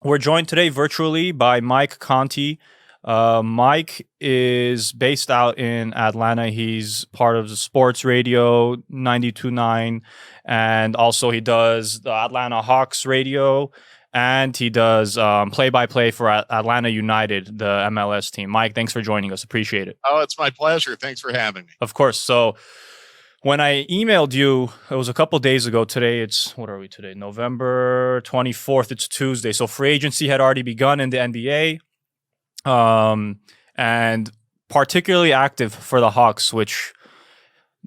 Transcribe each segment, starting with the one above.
We're joined today virtually by Mike Conti. Mike is based out in Atlanta. He's part of the Sports Radio 92.9, and also he does the Atlanta Hawks radio, and he does play-by-play for Atlanta United, the MLS team. Mike, thanks for joining us. Appreciate it. Oh, it's my pleasure. Thanks for having me. Of course. So when I emailed you, it was a couple days ago. Today, what are we today? November 24th. It's Tuesday. So free agency had already begun in the NBA, and particularly active for the Hawks, which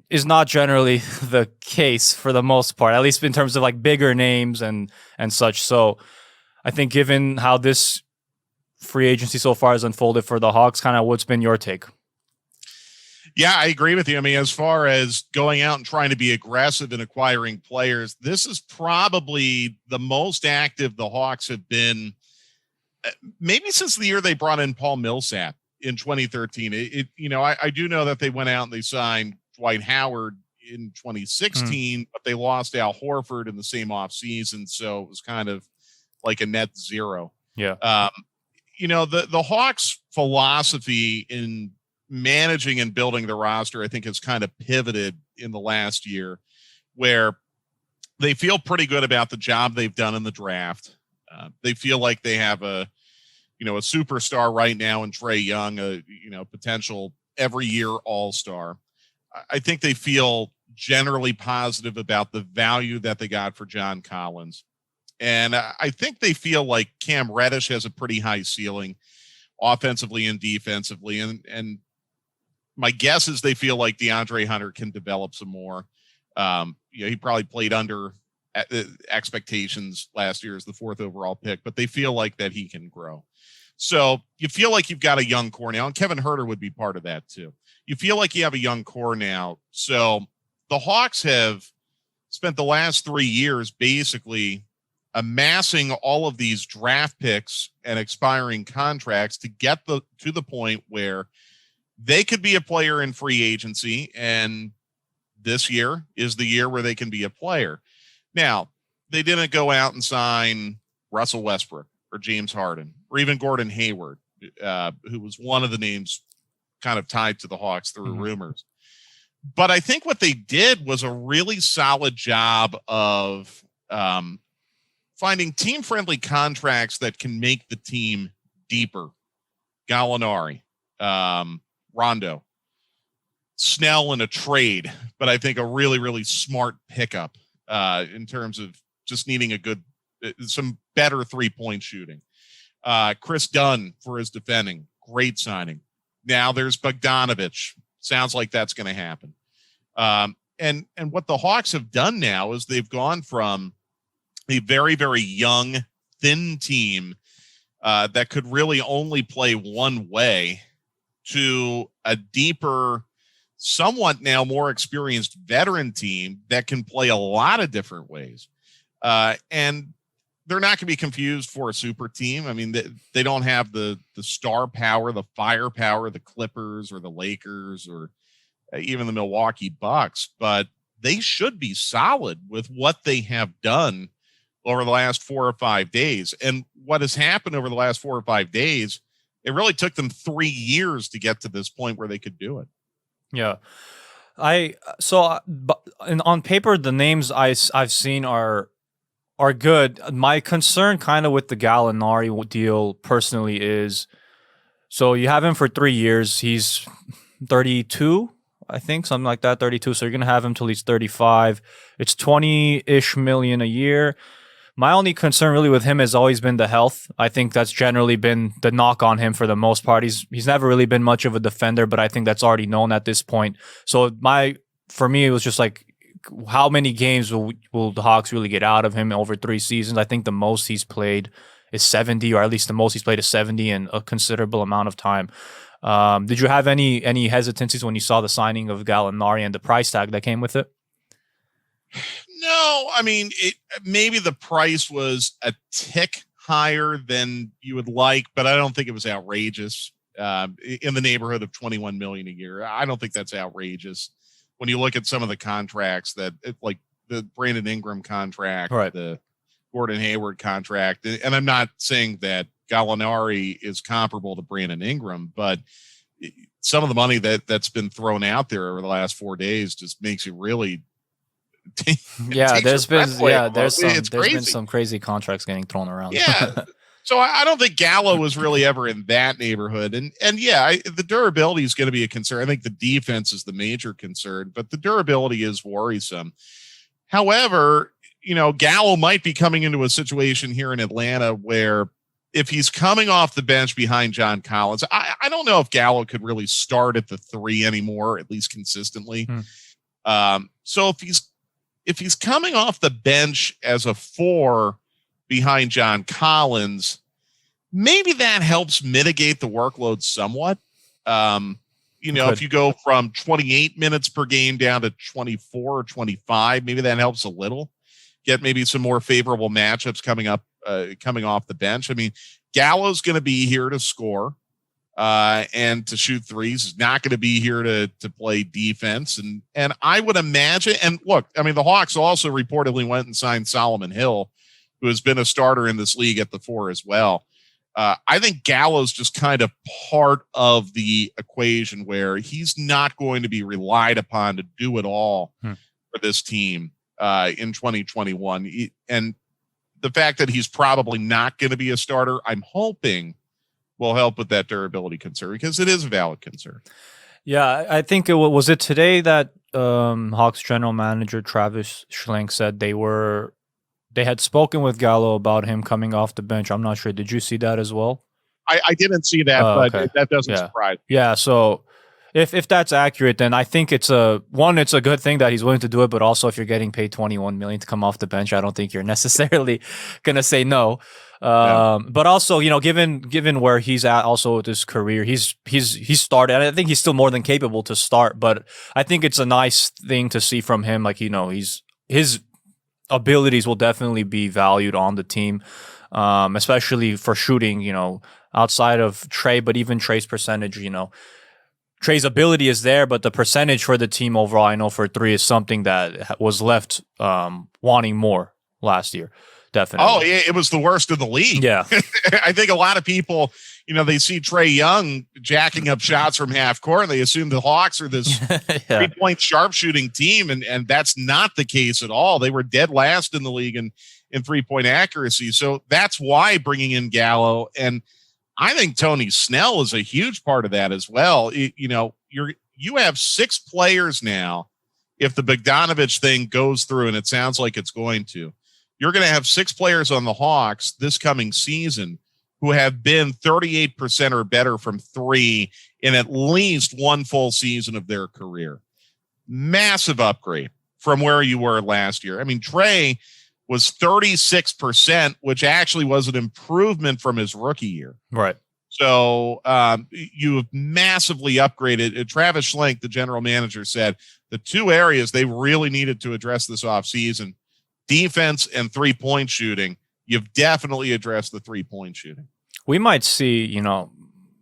is not generally the case for the most part, at least in terms of like bigger names and such. So I think given how this free agency so far has unfolded for the Hawks, kind of what's been your take? Yeah, I agree with you. I mean, as far as going out and trying to be aggressive in acquiring players, this is probably the most active the Hawks have been maybe since the year they brought in Paul Millsap in 2013. I do know that they went out and they signed Dwight Howard in 2016, but they lost Al Horford in the same offseason. So it was kind of like a net zero. Yeah. The Hawks' philosophy in managing and building the roster, I think, has kind of pivoted in the last year, where they feel pretty good about the job they've done in the draft. They feel like they have a superstar right now in Trae Young, a potential every year all-star. I think they feel generally positive about the value that they got for John Collins. And I think they feel like Cam Reddish has a pretty high ceiling offensively and defensively. And my guess is they feel like DeAndre Hunter can develop some more. He probably played under expectations last year as the 4th overall pick, but they feel like that he can grow. So you feel like you've got a young core now, and Kevin Huerter would be part of that too. You feel like you have a young core now. So the Hawks have spent the last 3 years basically amassing all of these draft picks and expiring contracts to get to the point where they could be a player in free agency, and this year is the year where they can be a player. Now, they didn't go out and sign Russell Westbrook or James Harden or even Gordon Hayward, who was one of the names kind of tied to the Hawks through rumors. But I think what they did was a really solid job of finding team-friendly contracts that can make the team deeper. Gallinari, Rondo, Snell in a trade, but I think a really, really smart pickup in terms of just needing some better 3-point shooting. Chris Dunn for his defending, great signing. Now there's Bogdanovic. Sounds like that's going to happen. And what the Hawks have done now is they've gone from a very, very young, thin team that could really only play one way to a deeper, somewhat now more experienced veteran team that can play a lot of different ways. And they're not going to be confused for a super team. I mean, they don't have the star power, the firepower, the Clippers or the Lakers or even the Milwaukee Bucks, but they should be solid with what they have done over the last 4 or 5 days. And what has happened over the last 4 or 5 days, it really took them 3 years to get to this point where they could do it. Yeah. On paper, the names I've seen are good. My concern kind of with the Gallinari deal personally is, so you have him for 3 years. He's 32, I think, something like that, 32. So you're going to have him till he's 35. It's 20-ish million a year. My only concern really with him has always been the health. I think that's generally been the knock on him for the most part. He's never really been much of a defender, but I think that's already known at this point. So for me, it was just like, how many games will the Hawks really get out of him over 3 seasons? I think the most he's played is 70, or at least the most he's played is 70 in a considerable amount of time. Did you have any hesitancies when you saw the signing of Gallinari and the price tag that came with it? No, I mean, maybe the price was a tick higher than you would like, but I don't think it was outrageous. In the neighborhood of 21 million a year, I don't think that's outrageous. When you look at some of the contracts like the Brandon Ingram contract, right, the Gordon Hayward contract. And I'm not saying that Gallinari is comparable to Brandon Ingram, but some of the money that's been thrown out there over the last 4 days just makes you really there's been some crazy contracts getting thrown around. Yeah. So I don't think Gallo was really ever in that neighborhood. And the durability is going to be a concern. I think the defense is the major concern, but the durability is worrisome. However, Gallo might be coming into a situation here in Atlanta where if he's coming off the bench behind John Collins, I don't know if Gallo could really start at the 3 anymore, at least consistently. So if he's coming off the bench as a 4 behind John Collins, maybe that helps mitigate the workload somewhat. If you go from 28 minutes per game down to 24 or 25, maybe that helps a little. Get maybe some more favorable matchups coming off the bench. I mean, Gallo's going to be here to score and to shoot threes. He's not going to be here to play defense. And I would imagine, and look, I mean, the Hawks also reportedly went and signed Solomon Hill, who has been a starter in this league at the 4 as well. I think Gallo's just kind of part of the equation where he's not going to be relied upon to do it all for this team in 2021. And the fact that he's probably not going to be a starter, I'm hoping will help with that durability concern, because it is a valid concern. Yeah, I think was it today that Hawks general manager Travis Schlenk said they had spoken with Gallo about him coming off the bench. I'm not sure. Did you see that as well? I didn't see that, but okay. That doesn't surprise me. Yeah, so if that's accurate, then I think it's a good thing that he's willing to do it, but also if you're getting paid $21 million to come off the bench, I don't think you're necessarily going to say no. But also, given where he's at also with his career, he's started, and I think he's still more than capable to start, but I think it's a nice thing to see from him. Like, his abilities will definitely be valued on the team, especially for shooting, outside of Trae, but even Trae's percentage, Trae's ability is there, but the percentage for the team overall, I know for 3 is something that was left wanting more last year. Definitely. Oh, it was the worst in the league. Yeah. I think a lot of people, they see Trae Young jacking up shots from half court, and they assume the Hawks are this 3-point sharpshooting team, and that's not the case at all. They were dead last in the league in 3-point accuracy. So that's why bringing in Gallo, and I think Tony Snell is a huge part of that as well. You have 6 players now. If the Bogdanovic thing goes through, and it sounds like it's going to, you're going to have 6 players on the Hawks this coming season who have been 38% or better from 3 in at least one full season of their career. Massive upgrade from where you were last year. I mean, Trae was 36%, which actually was an improvement from his rookie year. Right. So you have massively upgraded. Travis Schlenk, the general manager, said the 2 areas they really needed to address this offseason, defense and 3-point shooting. You've definitely addressed the 3-point shooting. We might see,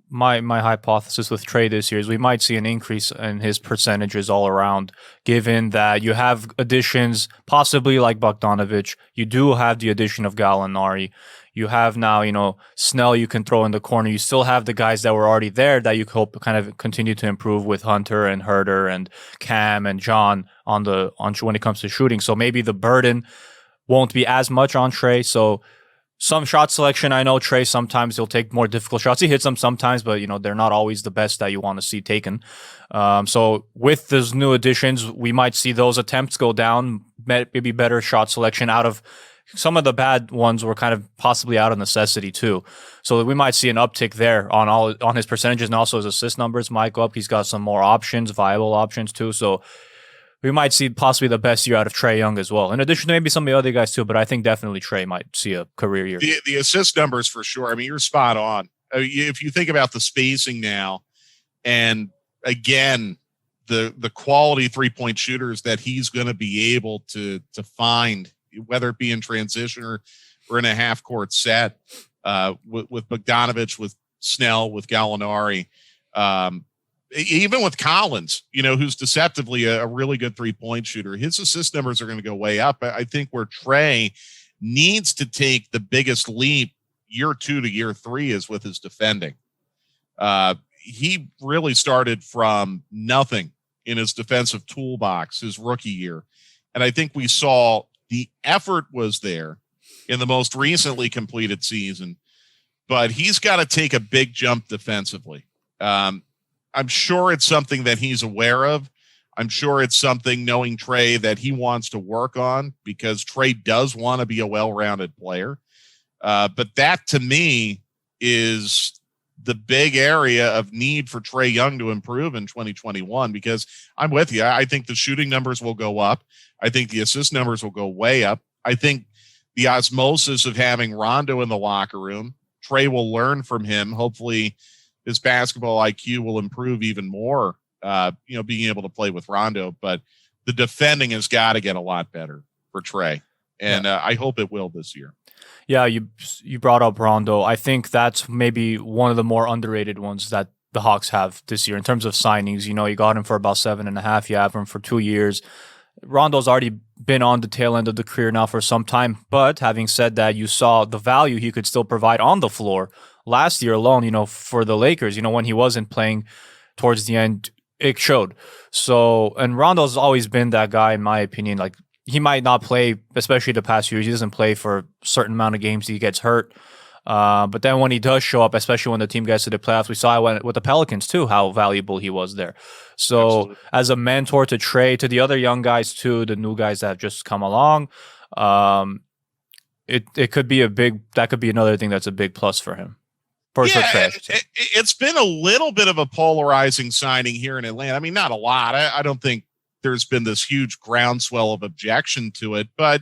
my hypothesis with Trae this year is we might see an increase in his percentages all around, given that you have additions possibly like Bogdanovic. You do have the addition of Gallinari. You have now, Snell you can throw in the corner. You still have the guys that were already there that you hope kind of continue to improve with Hunter and Herter and Cam and John on when it comes to shooting. So maybe the burden won't be as much on Trae. So some shot selection, I know Trae sometimes he'll take more difficult shots. He hits them sometimes, but they're not always the best that you want to see taken. So with those new additions, we might see those attempts go down, maybe better shot selection out of some of the bad ones were kind of possibly out of necessity too. So we might see an uptick there on his percentages, and also his assist numbers might go up. He's got some more options, viable options too. So we might see possibly the best year out of Trae Young as well, in addition to maybe some of the other guys too. But I think definitely Trae might see a career year. The assist numbers for sure. I mean, you're spot on. If you think about the spacing now, and again, the quality 3-point shooters that he's going to be able to find, whether it be in transition or in a half court set, with Bogdanovic, with Snell, with Gallinari, even with Collins, who's deceptively a really good 3-point shooter, his assist numbers are going to go way up. I think where Trae needs to take the biggest leap year 2 to year 3 is with his defending. He really started from nothing in his defensive toolbox his rookie year. And I think we saw the effort was there in the most recently completed season, but he's got to take a big jump defensively. I'm sure it's something that he's aware of. I'm sure it's something, knowing Trae, that he wants to work on, because Trae does want to be a well-rounded player. But that, to me, is the big area of need for Trae Young to improve in 2021, because I'm with you. I think the shooting numbers will go up. I think the assist numbers will go way up. I think the osmosis of having Rondo in the locker room, Trae will learn from him. Hopefully his basketball IQ will improve even more, being able to play with Rondo. But the defending has got to get a lot better for Trae. And I hope it will this year. Yeah, you brought up Rondo. I think that's maybe one of the more underrated ones that the Hawks have this year in terms of signings. You got him for about 7.5. You have him for 2 years. Rondo's already been on the tail end of the career now for some time. But having said that, you saw the value he could still provide on the floor last year alone, for the Lakers, when he wasn't playing towards the end, it showed. So, and Rondo's always been that guy, in my opinion. Like, he might not play, especially the past few years. He doesn't play for a certain amount of games. He gets hurt. But then when he does show up, especially when the team gets to the playoffs, we saw with the Pelicans too, how valuable he was there. So absolutely. As a mentor to Trae, to the other young guys too, the new guys that have just come along, it could be that could be another thing that's a big plus for him. It's been a little bit of a polarizing signing here in Atlanta. I mean, not a lot. I don't think there's been this huge groundswell of objection to it, but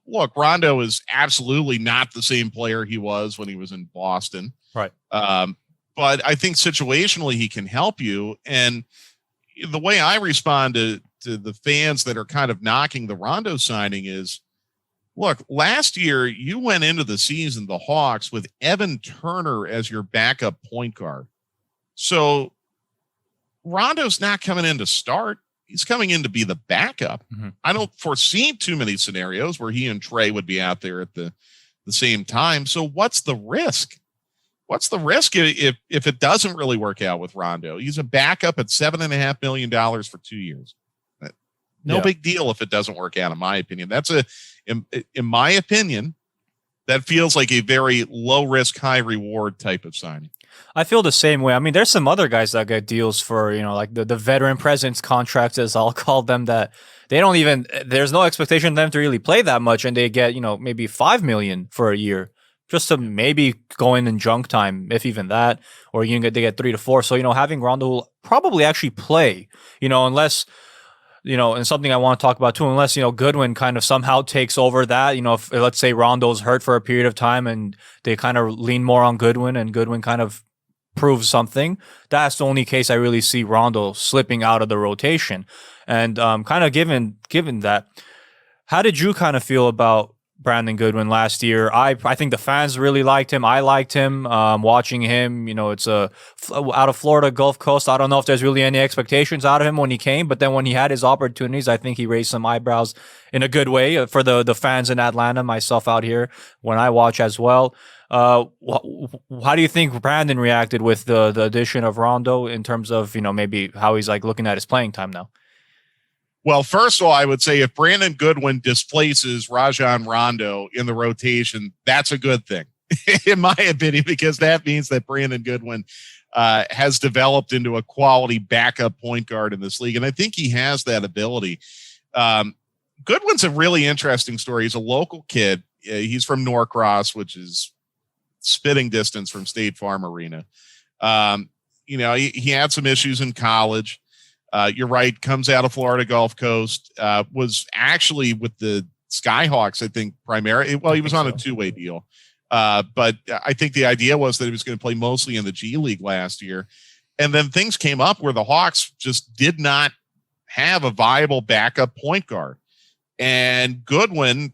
look, Rondo is absolutely not the same player he was when he was in Boston. Right. But I think situationally he can help you. And the way I respond to the fans that are kind of knocking the Rondo signing is, look, last year you went into the season, the Hawks, with Evan Turner as your backup point guard. So Rondo's not coming in to start. He's coming in to be the backup. Mm-hmm. I don't foresee too many scenarios where he and Trae would be out there at the same time. So what's the risk? What's the risk if it doesn't really work out with Rondo? He's a backup at $7.5 million for 2 years. No big deal if it doesn't work out, in my opinion. That's in my opinion, that feels like a very low risk, high reward type of signing. I feel the same way. I mean, there's some other guys that get deals for, like the veteran presence contracts, as I'll call them, that they don't even, there's no expectation of them to really play that much, and they get, maybe $5 million for a year just to maybe go in junk time, if even that, or they get 3 to 4. So, having Rondo probably actually play, unless, and something I want to talk about too, unless, Goodwin kind of somehow takes over that, if let's say Rondo's hurt for a period of time and they kind of lean more on Goodwin and Goodwin kind of proves something, that's the only case I really see Rondo slipping out of the rotation. And kind of given that, how did you kind of feel about Brandon Goodwin last year? I think the fans really liked him. I liked him. Watching him, it's out of Florida, Gulf Coast. I don't know if there's really any expectations out of him when he came, but then when he had his opportunities, I think he raised some eyebrows in a good way for the fans in Atlanta, myself out here when I watch as well. How do you think Brandon reacted with the addition of Rondo in terms of, maybe how he's like looking at his playing time now? Well, first of all, I would say if Brandon Goodwin displaces Rajon Rondo in the rotation, that's a good thing, in my opinion, because that means that Brandon Goodwin has developed into a quality backup point guard in this league. And I think he has that ability. Goodwin's a really interesting story. He's a local kid. He's from Norcross, which is spitting distance from State Farm Arena. He had some issues in college. You're right. Comes out of Florida Gulf Coast, was actually with the Skyhawks, I think, primarily. Well, he was on a two-way deal. But I think the idea was that he was going to play mostly in the G League last year. And then things came up where the Hawks just did not have a viable backup point guard. And Goodwin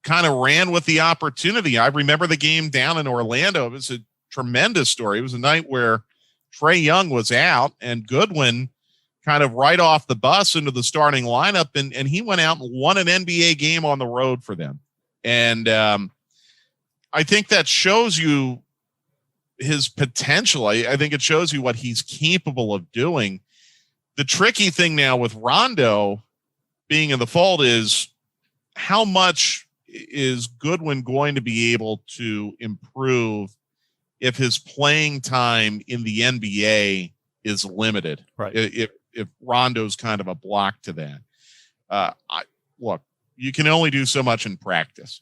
kind of ran with the opportunity. I remember the game down in Orlando. It was a tremendous story. It was a night where Trae Young was out and Goodwin kind of right off the bus into the starting lineup. And he went out and won an NBA game on the road for them. And I think that shows you his potential. I think it shows you what he's capable of doing. The tricky thing now with Rondo being in the fold is how much is Goodwin going to be able to improve if his playing time in the NBA is limited, right? If Rondo's kind of a block to that. Look, you can only do so much in practice.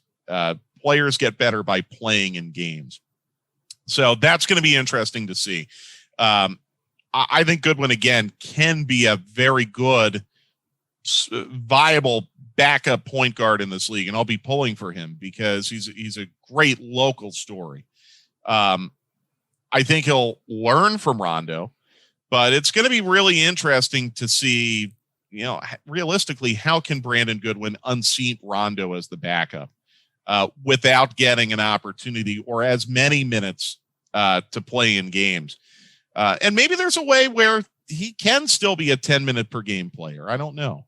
Players get better by playing in games. So that's going to be interesting to see. I think Goodwin, again, can be a very good, viable backup point guard in this league. And I'll be pulling for him because he's a great local story. I think he'll learn from Rondo, but it's going to be really interesting to see, realistically, how can Brandon Goodwin unseat Rondo as the backup without getting an opportunity or as many minutes to play in games. And maybe there's a way where he can still be a 10-minute per game player. I don't know.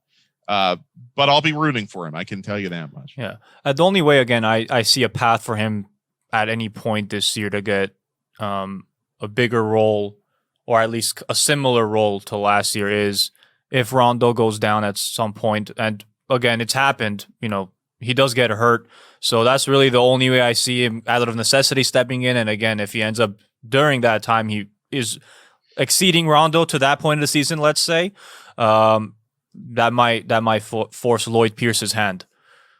But I'll be rooting for him. I can tell you that much. Yeah. The only way, again, I see a path for him at any point this year to get a bigger role, or at least a similar role to last year, is if Rondo goes down at some point. And again, it's happened. He does get hurt. So that's really the only way I see him out of necessity stepping in. And again, if he ends up during that time, he is exceeding Rondo to that point of the season, let's say, that might force Lloyd Pierce's hand.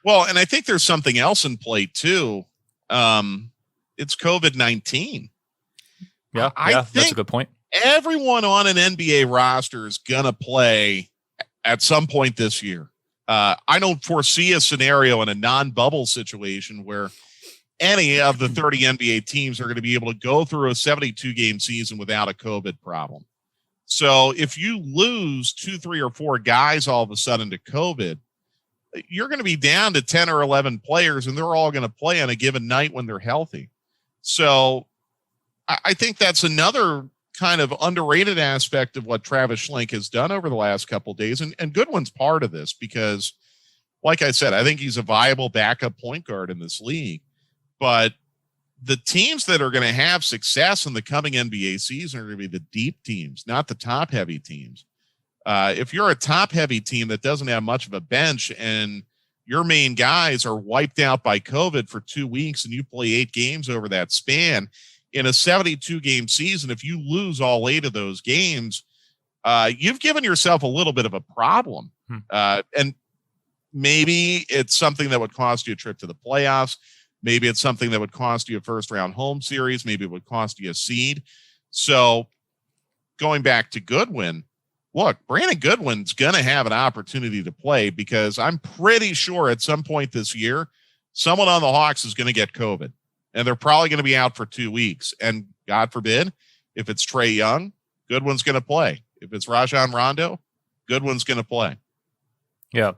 Well, and I think there's something else in play too. It's COVID-19. Yeah, that's a good point. Everyone on an NBA roster is going to play at some point this year. I don't foresee a scenario in a non-bubble situation where any of the 30 NBA teams are going to be able to go through a 72-game season without a COVID problem. So if you lose 2, 3, or 4 guys all of a sudden to COVID, you're going to be down to 10 or 11 players, and they're all going to play on a given night when they're healthy. So I think that's another kind of underrated aspect of what Travis Schlenk has done over the last couple of days. And Goodwin's part of this because, like I said, I think he's a viable backup point guard in this league. But the teams that are going to have success in the coming NBA season are going to be the deep teams, not the top-heavy teams. If you're a top-heavy team that doesn't have much of a bench and your main guys are wiped out by COVID for 2 weeks and you play 8 games over that span, in a 72-game season, if you lose all 8 of those games, you've given yourself a little bit of a problem. And maybe it's something that would cost you a trip to the playoffs. Maybe it's something that would cost you a first-round home series. Maybe it would cost you a seed. So going back to Goodwin, look, Brandon Goodwin's going to have an opportunity to play because I'm pretty sure at some point this year, someone on the Hawks is going to get COVID. And they're probably going to be out for 2 weeks. And God forbid, if it's Trae Young, Goodwin's going to play. If it's Rajon Rondo, Goodwin's going to play. Yeah.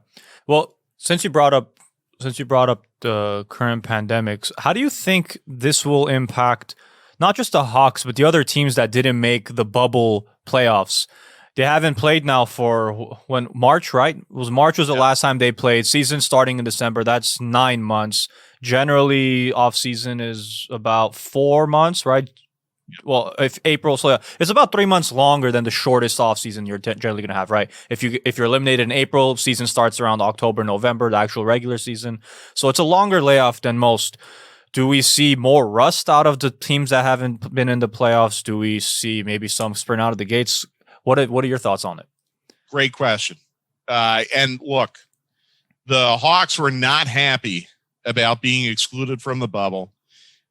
Well, since you brought up the current pandemics, how do you think this will impact not just the Hawks, but the other teams that didn't make the bubble playoffs? They haven't played now for March, right? March was the last time they played. Season starting in December. That's 9 months. Generally, off season is about 4 months, right? Well, if April, so it's about 3 months longer than the shortest off season you're generally going to have, right? If you're eliminated in April, season starts around October, November, the actual regular season. So it's a longer layoff than most. Do we see more rust out of the teams that haven't been in the playoffs? Do we see maybe some sprint out of the gates? What are your thoughts on it? Great question. And look, the Hawks were not happy about being excluded from the bubble,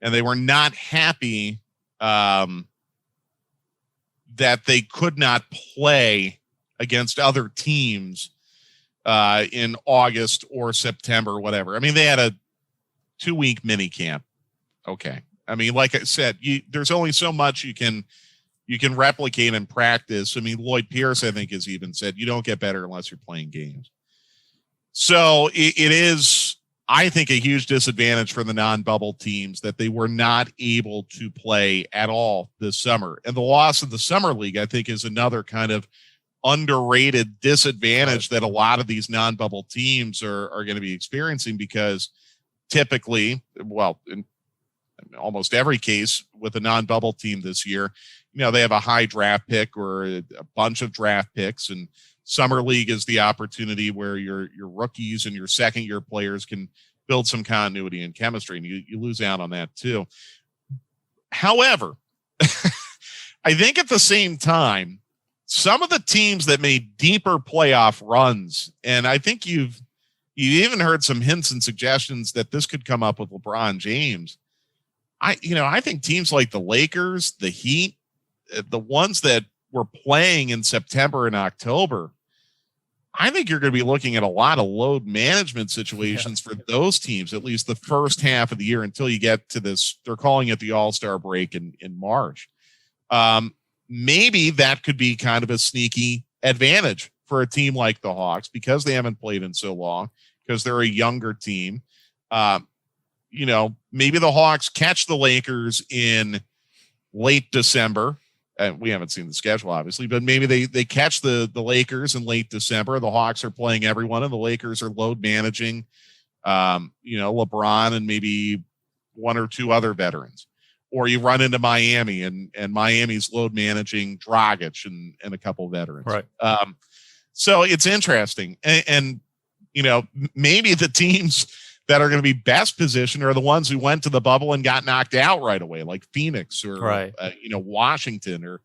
and they were not happy that they could not play against other teams in August or September or whatever. I mean, they had a 2-week mini camp. Okay. I mean, like I said, there's only so much you can replicate in practice. I mean, Lloyd Pierce, I think, has even said you don't get better unless you're playing games. So it is, I think, a huge disadvantage for the non-bubble teams that they were not able to play at all this summer. And the loss of the summer league, I think, is another kind of underrated disadvantage that a lot of these non-bubble teams are going to be experiencing, because typically, well, in almost every case with a non-bubble team this year, they have a high draft pick or a bunch of draft picks, and summer league is the opportunity where your rookies and your second year players can build some continuity and chemistry, and you lose out on that too. However, I think at the same time, some of the teams that made deeper playoff runs, and I think you've even heard some hints and suggestions that this could come up with LeBron James. I think teams like the Lakers, the Heat, the ones that were playing in September and October, I think you're going to be looking at a lot of load management situations for those teams, at least the first half of the year until you get to this. They're calling it the All-Star break in March. Maybe that could be kind of a sneaky advantage for a team like the Hawks because they haven't played in so long, because they're a younger team. Maybe the Hawks catch the Lakers in late December. We haven't seen the schedule, obviously, but maybe they catch the Lakers in late December. The Hawks are playing everyone, and the Lakers are load managing, LeBron and maybe one or two other veterans. Or you run into Miami, and Miami's load managing Dragic and a couple of veterans. Right. So it's interesting. And maybe the teams that are going to be best positioned are the ones who went to the bubble and got knocked out right away, like Phoenix or, Washington or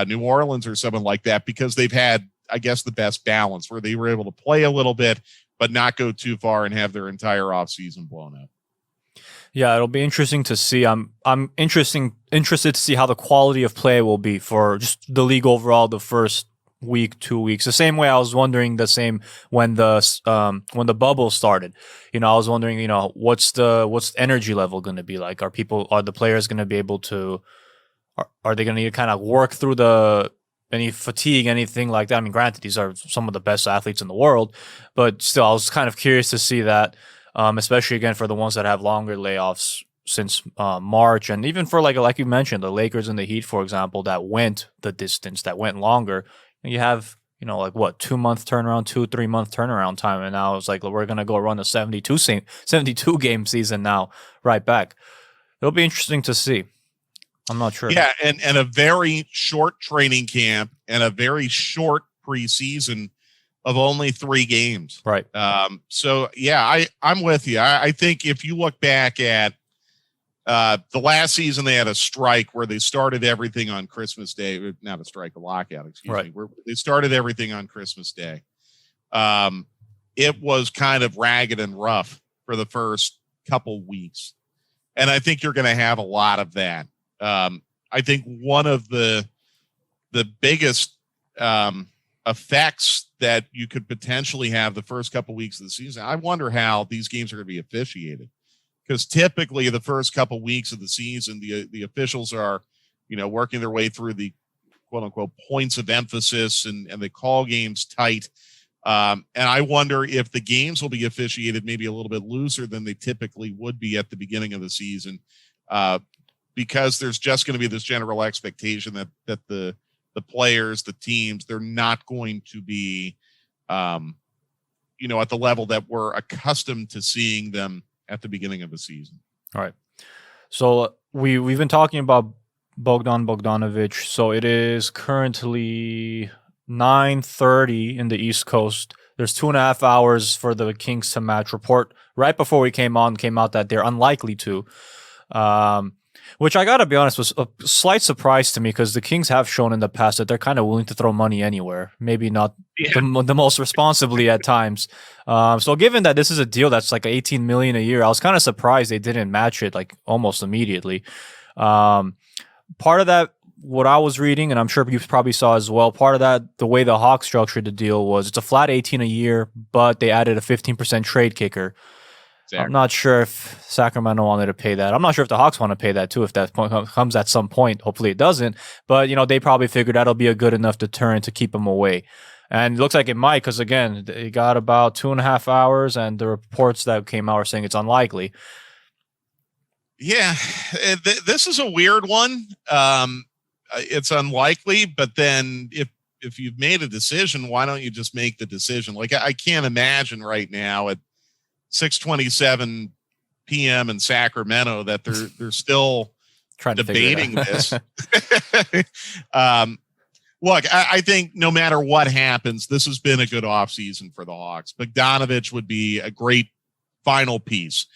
New Orleans or someone like that, because they've had, I guess, the best balance where they were able to play a little bit, but not go too far and have their entire offseason blown up. Yeah, it'll be interesting to see. I'm interested to see how the quality of play will be for just the league overall the first week, 2 weeks. The same way I was wondering the same when the bubble started. I was wondering, what's the energy level going to be like? Are the players going to be able to? Are they going to kind of work through any fatigue, anything like that? I mean, granted, these are some of the best athletes in the world, but still, I was kind of curious to see that. Especially again for the ones that have longer layoffs since March, and even for like you mentioned, the Lakers and the Heat, for example, that went the distance, that went longer. You have 2 month turnaround, 2-3 month turnaround time, and now it's like we're gonna go run a 72 game season now, right back. It'll be interesting to see. I'm not sure. Yeah, and a very short training camp and a very short preseason of only 3 games. Right. So yeah, I'm with you. I think if you look back at the last season, they had a strike where they started everything on Christmas Day. Not a strike, a lockout, excuse me. Where they started everything on Christmas Day. It was kind of ragged and rough for the first couple weeks. And I think you're going to have a lot of that. I think one of the biggest effects that you could potentially have the first couple weeks of the season, I wonder how these games are going to be officiated, because typically the first couple weeks of the season, the officials are, working their way through the quote unquote points of emphasis and they call games tight. And I wonder if the games will be officiated maybe a little bit looser than they typically would be at the beginning of the season, because there's just going to be this general expectation that the players, the teams, they're not going to be, at the level that we're accustomed to seeing them at the beginning of the season. All right. So we've been talking about Bogdan Bogdanovic. So it is currently 9:30 in the East Coast. There's 2.5 hours for the Kings to match. Report right before we came out that they're unlikely to. Which I gotta be honest was a slight surprise to me, because the Kings have shown in the past that they're kind of willing to throw money anywhere. Maybe not the most responsibly at times. So given that this is a deal that's like $18 million a year, I was kind of surprised they didn't match it like almost immediately. Part of that, what I was reading, and I'm sure you probably saw as well, part of that, the way the Hawks structured the deal was it's a flat 18 a year, but they added a 15% trade kicker. I'm not sure if Sacramento wanted to pay that. I'm not sure if the Hawks want to pay that too, if that point comes at some point. Hopefully it doesn't. But, they probably figured that'll be a good enough deterrent to keep them away. And it looks like it might, because, again, they got about 2.5 hours, and the reports that came out are saying it's unlikely. Yeah, this is a weird one. It's unlikely, but then if you've made a decision, why don't you just make the decision? Like, I can't imagine right now at 6:27 p.m. in Sacramento that they're still trying to debating this. Look, I think no matter what happens, this has been a good offseason for the Hawks. Bogdanovic would be a great final piece.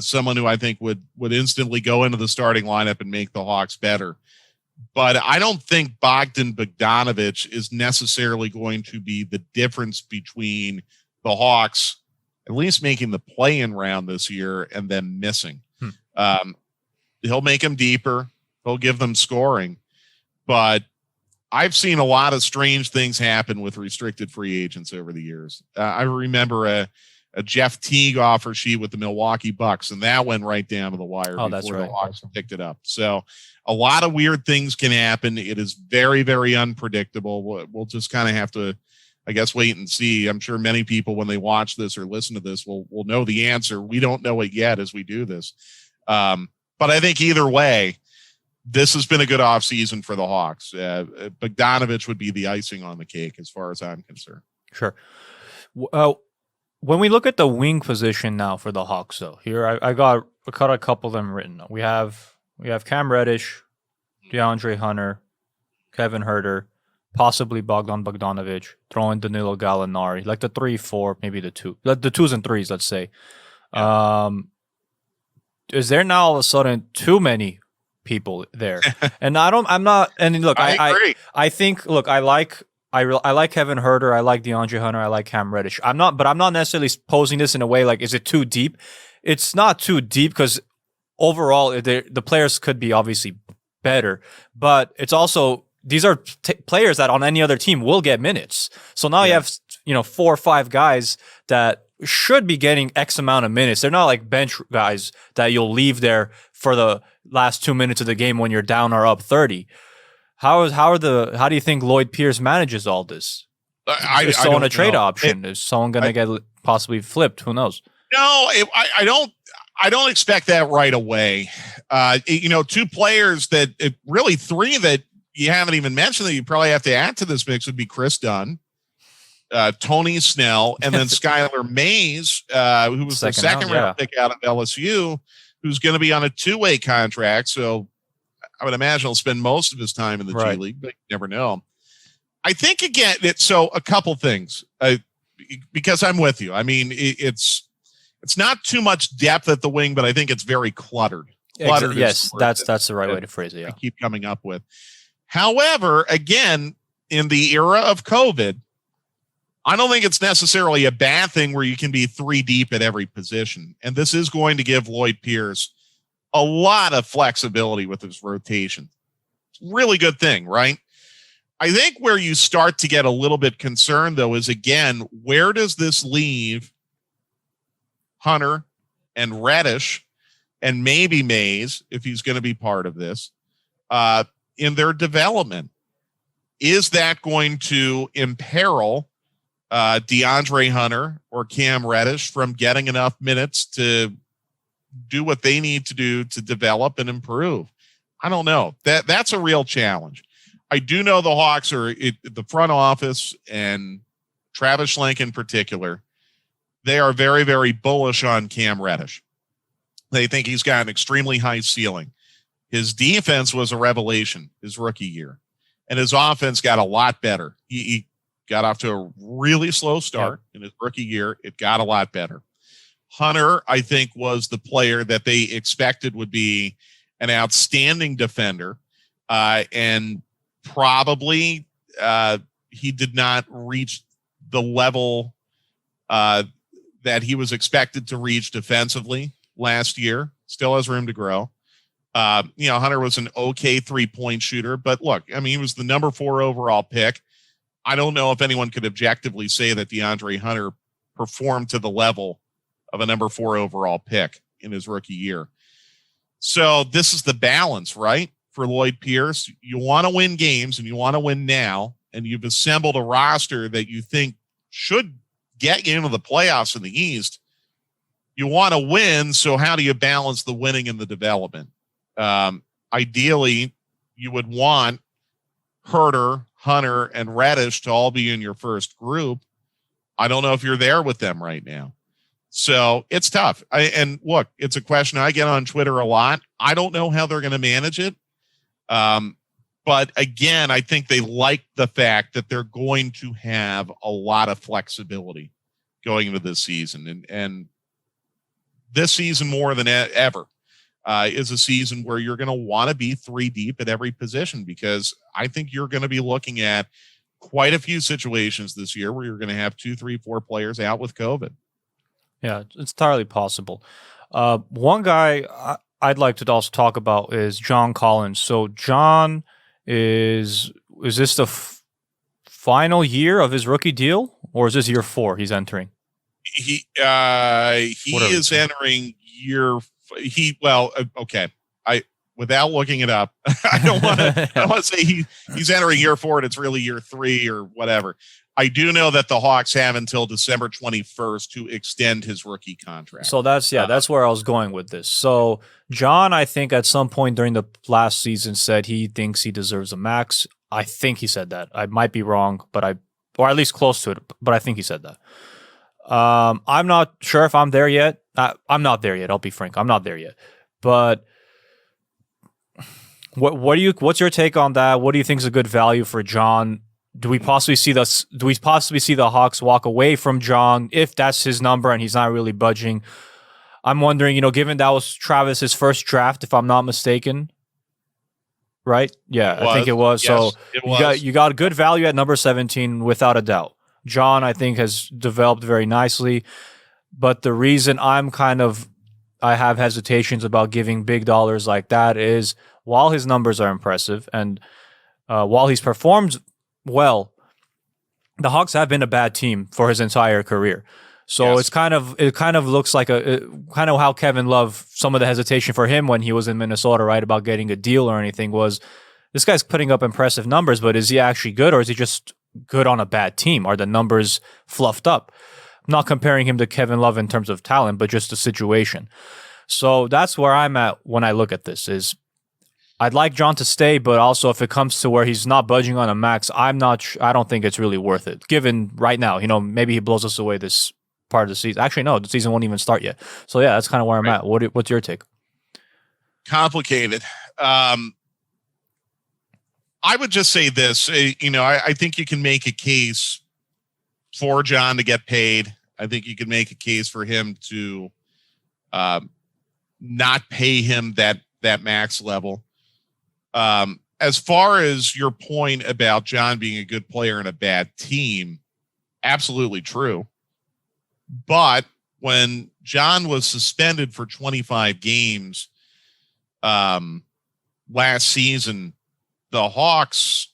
Someone who I think would instantly go into the starting lineup and make the Hawks better. But I don't think Bogdan Bogdanovic is necessarily going to be the difference between the Hawks at least making the play-in round this year and them missing. He'll make them deeper. He'll give them scoring. But I've seen a lot of strange things happen with restricted free agents over the years. I remember a Jeff Teague offer sheet with the Milwaukee Bucks, and that went right down to the wire before the Hawks picked it up. So a lot of weird things can happen. It is very, very unpredictable. We'll just kind of have to, I guess, wait and see. I'm sure many people, when they watch this or listen to this, will know the answer. We don't know it yet as we do this. But I think either way, this has been a good offseason for the Hawks. Bogdanovic would be the icing on the cake as far as I'm concerned. Sure. When we look at the wing position now for the Hawks, though, here I got a couple of them written. We have Cam Reddish, DeAndre Hunter, Kevin Huerter, possibly Bogdan Bogdanovic, throw in Danilo Gallinari, like the 3, 4, maybe the 2, the 2s and 3s, let's say. Yeah. Is there now all of a sudden too many people there? And I think, look, I like Kevin Huerter, I like DeAndre Hunter, I like Cam Reddish. I'm not necessarily posing this in a way like, is it too deep? It's not too deep because overall the players could be obviously better, but it's also, these are players that on any other team will get minutes. So now you have 4 or 5 guys that should be getting X amount of minutes. They're not like bench guys that you'll leave there for the last 2 minutes of the game when you're down or up 30. How do you think Lloyd Pierce manages all this? Is someone a trade option? Is someone going to get possibly flipped? Who knows? No, I don't expect that right away. 2 players that really 3 that you haven't even mentioned that you probably have to add to this mix would be Chris Dunn, Tony Snell, and then Skylar Mays, who was the second round pick out of LSU, who's going to be on a 2-way contract. So I would imagine he'll spend most of his time in the G League, but you never know. I think, again, a couple things, because I'm with you. I mean, it's not too much depth at the wing, but I think it's very cluttered. Yes, that's the right way to phrase it. Yeah. I keep coming up with. However, again, in the era of COVID, I don't think it's necessarily a bad thing where you can be 3 deep at every position. And this is going to give Lloyd Pierce a lot of flexibility with his rotation. It's a really good thing, right? I think where you start to get a little bit concerned, though, is, again, where does this leave Hunter and Reddish and maybe Mays, if he's going to be part of this, in their development? Is that going to imperil DeAndre Hunter or Cam Reddish from getting enough minutes to do what they need to do to develop and improve? I don't know. That's a real challenge. I do know the Hawks are the front office, and Travis Schlenk in particular. They are very, very bullish on Cam Reddish. They think he's got an extremely high ceiling. His defense was a revelation his rookie year, and his offense got a lot better. He got off to a really slow start in his rookie year. It got a lot better. Hunter, I think, was the player that they expected would be an outstanding defender, and probably he did not reach the level that he was expected to reach defensively last year. Still has room to grow. Hunter was an okay 3-point shooter, but look, I mean, he was the number 4 overall pick. I don't know if anyone could objectively say that DeAndre Hunter performed to the level of a number 4 overall pick in his rookie year. So this is the balance, right? For Lloyd Pierce, you want to win games and you want to win now, and you've assembled a roster that you think should get you into the playoffs in the East. You want to win, so how do you balance the winning and the development? Ideally, you would want Huerter, Hunter, and Reddish to all be in your first group. I don't know if you're there with them right now. So it's tough. And look, it's a question I get on Twitter a lot. I don't know how they're going to manage it. But again, I think they like the fact that they're going to have a lot of flexibility going into this season. And this season more than ever is a season where you're going to want to be 3 deep at every position, because I think you're going to be looking at quite a few situations this year where you're going to have 2, 3, 4 players out with COVID. Yeah, it's entirely possible. One guy I'd like to also talk about is John Collins. So John is this the final year of his rookie deal, or is this year 4 he's entering? He is entering year. Okay. Without looking it up, I don't want to say he's entering year 4 and it's really year 3 or whatever. I do know that the Hawks have until December 21st to extend his rookie contract. So that's where I was going with this. So John, I think at some point during the last season said he thinks he deserves a max. I think he said that. I might be wrong, or at least close to it, but I think he said that. I'm not sure if I'm there yet. I'm not there yet. I'll be frank. I'm not there yet. But what's your take on that? What do you think is a good value for John? Do we possibly see the Hawks walk away from John if that's his number and he's not really budging? I'm wondering, given that was Travis's first draft, if I'm not mistaken. Right? Yeah, I think it was. Yes, so you got good value at number 17 without a doubt. John, I think, has developed very nicely. But the reason I have hesitations about giving big dollars like that is while his numbers are impressive and while he's performed well, the Hawks have been a bad team for his entire career. So yes. It kind of looks like kind of how Kevin Love, some of the hesitation for him when he was in Minnesota, right, about getting a deal or anything, was this guy's putting up impressive numbers, but is he actually good, or is he just good on a bad team? Are the numbers fluffed up? I'm not comparing him to Kevin Love in terms of talent, but just the situation. So that's where I'm at when I look at this. Is I'd like John to stay, but also if it comes to where he's not budging on a max, I don't think it's really worth it. Given right now, maybe he blows us away this part of the season. Actually, no, the season won't even start yet. So yeah, that's kind of where I'm at. What's your take? Complicated. I would just say this, I think you can make a case for John to get paid. I think you can make a case for him to not pay him that max level. As far as your point about John being a good player in a bad team, absolutely true. But when John was suspended for 25 games last season, the Hawks,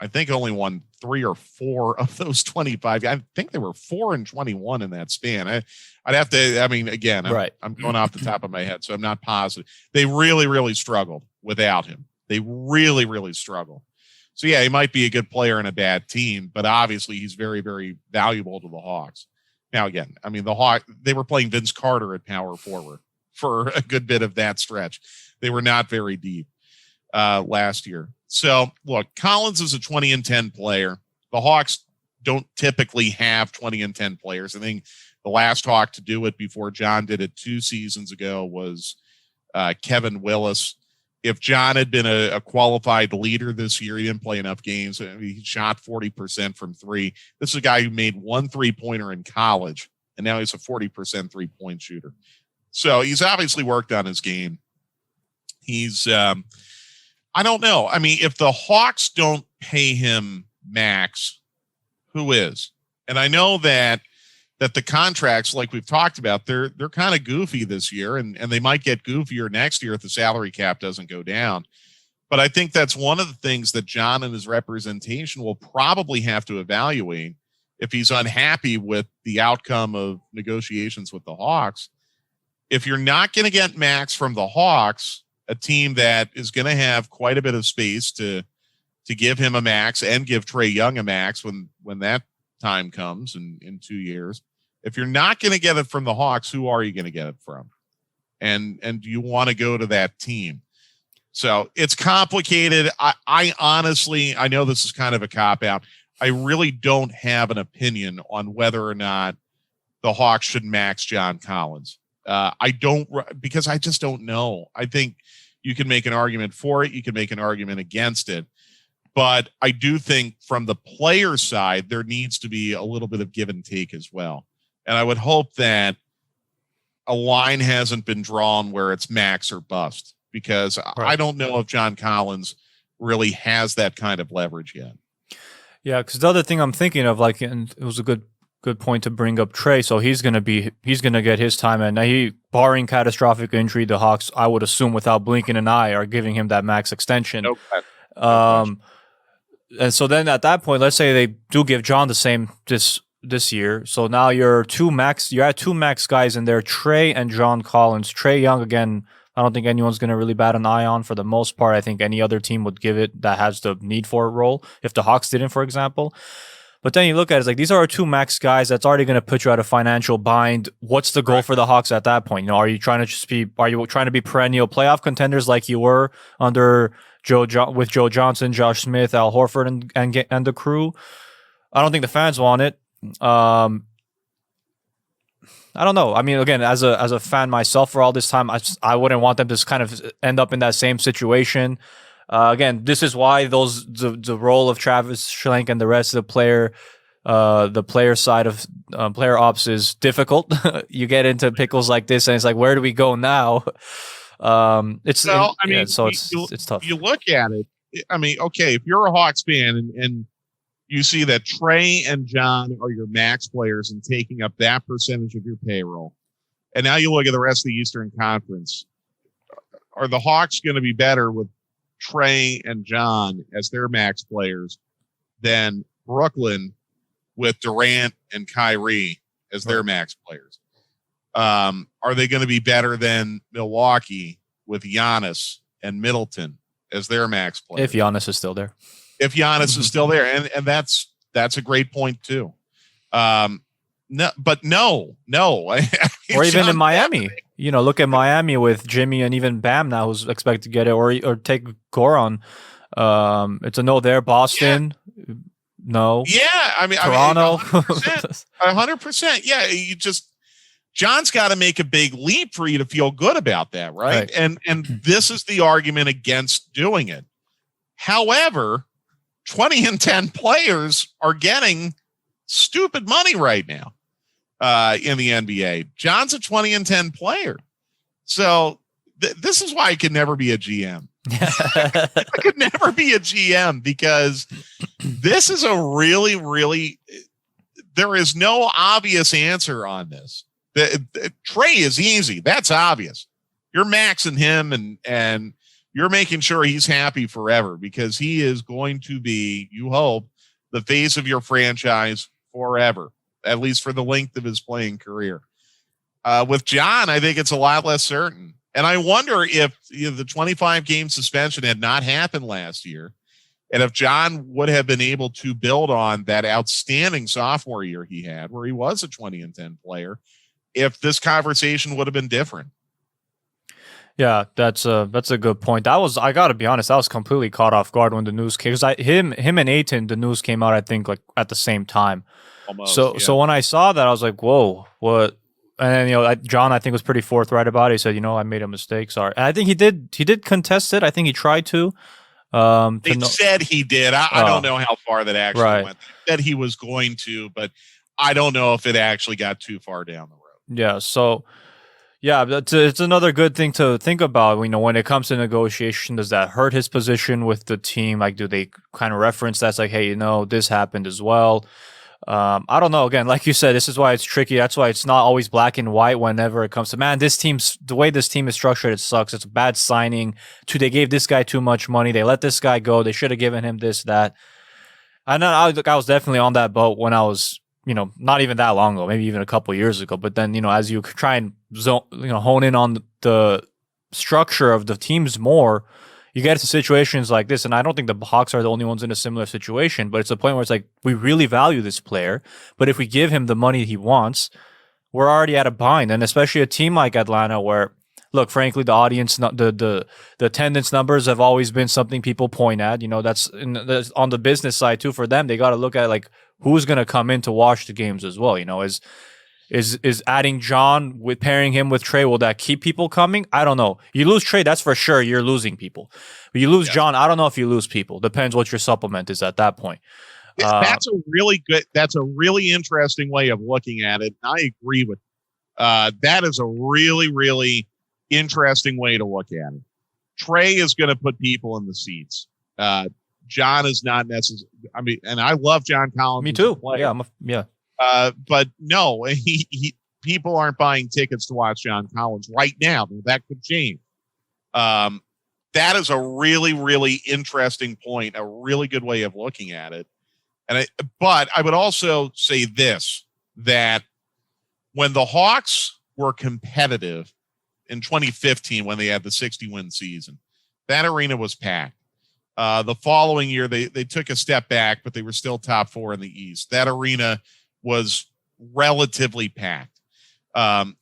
I think, only won 3 or 4 of those 25. I think they were 4-21 in that span. I'd have to, again, I'm going off the top of my head, so I'm not positive. They really, really struggled without him. They really, really struggled. So yeah, he might be a good player in a bad team, but obviously he's very, very valuable to the Hawks. Now, again, the Hawks, they were playing Vince Carter at power forward for a good bit of that stretch. They were not very deep last year. So look, Collins is a 20-10 player. The Hawks don't typically have 20-10 players. I think the last Hawk to do it before John did it 2 seasons ago was Kevin Willis. If John had been a qualified leader this year, he didn't play enough games. He shot 40% from 3. This is a guy who made 1 3-pointer in college, and now he's a 40% 3-point shooter. So he's obviously worked on his game. He's, I don't know. If the Hawks don't pay him max, who is? And I know that the contracts, like we've talked about, they're kind of goofy this year, and they might get goofier next year if the salary cap doesn't go down. But I think that's one of the things that John and his representation will probably have to evaluate if he's unhappy with the outcome of negotiations with the Hawks. If you're not going to get max from the Hawks, a team that is going to have quite a bit of space to give him a max and give Trae Young a max when that time comes in 2 years. If you're not going to get it from the Hawks, who are you going to get it from? And do you want to go to that team? So it's complicated. I honestly, I know this is kind of a cop out. I really don't have an opinion on whether or not the Hawks should max John Collins. Because I just don't know. I think you can make an argument for it. You can make an argument against it. But I do think from the player side, there needs to be a little bit of give and take as well. And I would hope that a line hasn't been drawn where it's max or bust, because I don't know if John Collins really has that kind of leverage yet. Yeah, because the other thing I'm thinking of, like, and it was a good point to bring up Trae. So he's gonna get his time, and now barring catastrophic injury, the Hawks, I would assume, without blinking an eye, are giving him that max extension. And so then at that point, let's say they do give John the same this year. So now you're at two max guys in there, Trae and John Collins. Trae Young, again, I don't think anyone's going to really bat an eye on for the most part. I think any other team would give it that has the need for a role, if the Hawks didn't, for example. But then you look at it, it's like, these are our two max guys that's already going to put you out of financial bind. What's the goal for the Hawks at that point? Are you trying to be perennial playoff contenders like you were under Joe Johnson, Josh Smith, Al Horford, and the crew? I don't think the fans want it. I don't know. I mean, again, as a fan myself for all this time, I wouldn't want them to kind of end up in that same situation. Again, this is why the role of Travis Schlenk and the rest of the player side of player ops is difficult. You get into pickles like this, and it's like, where do we go now? It's tough. You look at it. I mean, okay, if you're a Hawks fan and you see that Trae and John are your max players and taking up that percentage of your payroll, and now you look at the rest of the Eastern Conference, are the Hawks going to be better with Trae and John as their max players than Brooklyn with Durant and Kyrie as their max players? Are they going to be better than Milwaukee with Giannis and Middleton as their max players? If Giannis is still there. If Giannis is still there. And that's a great point too. No. Or even in Miami, look at Miami with Jimmy and even Bam now, who's expected to get it, or take Goran. It's a no there. Boston, no. Yeah, I mean, Toronto, 100%. Yeah, John's got to make a big leap for you to feel good about that, right? And this is the argument against doing it. However, 20 and 10 players are getting stupid money right now in the NBA. John's a 20 and 10 player. So this is why I could never be a GM. I could never be a GM, because this is a really, really, there is no obvious answer on this. Trae is easy. That's obvious. You're maxing him and you're making sure he's happy forever, because he is going to be, you hope, the face of your franchise forever, at least for the length of his playing career. With John, I think it's a lot less certain. And I wonder if the 25-game suspension had not happened last year, and if John would have been able to build on that outstanding sophomore year he had, where he was a 20 and 10 player, if this conversation would have been different. Yeah, that's a good point. I got to be honest, I was completely caught off guard when the news came, because him and Ayton, the news came out, I think, like at the same time. Almost, so when I saw that, I was like, whoa, what? And then, John, I think, was pretty forthright about it. He said, I made a mistake. Sorry. And I think he did contest it. I think he tried to. They said he did. I don't know how far that actually went. They said he was going to, but I don't know if it actually got too far down the road. Yeah. So, yeah, it's another good thing to think about. When it comes to negotiation, does that hurt his position with the team? Like, do they kind of reference that's like, hey, this happened as well? I don't know. Again, like you said, this is why it's tricky. That's why it's not always black and white whenever it comes to, the way this team is structured, it sucks. It's a bad signing. They gave this guy too much money. They let this guy go. They should have given him this, that. I know I was definitely on that boat when I was, not even that long ago, maybe even a couple years ago. But then, as you try and hone in on the structure of the teams more, you get to situations like this. And I don't think the Hawks are the only ones in a similar situation, but it's a point where it's like, we really value this player, but if we give him the money he wants, we're already at a bind. And especially a team like Atlanta, where, look, frankly, the audience, the attendance numbers have always been something people point at. That's on the business side too. For them, they got to look at, like, who's going to come in to watch the games as well. Is adding John with pairing him with Trae, will that keep people coming? I don't know. You lose Trae, that's for sure. You're losing people. But you lose John, I don't know if you lose people. Depends what your supplement is at that point. That's a really interesting way of looking at it. I agree with that is a really, really interesting way to look at it. Trae is going to put people in the seats. John is not necessary. I mean, and I love John Collins. Me too. Yeah. But no, people aren't buying tickets to watch John Collins right now. That could change. That is a really, really interesting point. A really good way of looking at it. But I would also say this, that when the Hawks were competitive in 2015, when they had the 60-win season, that arena was packed. The following year, they took a step back, but they were still top 4 in the East. That arena was relatively packed.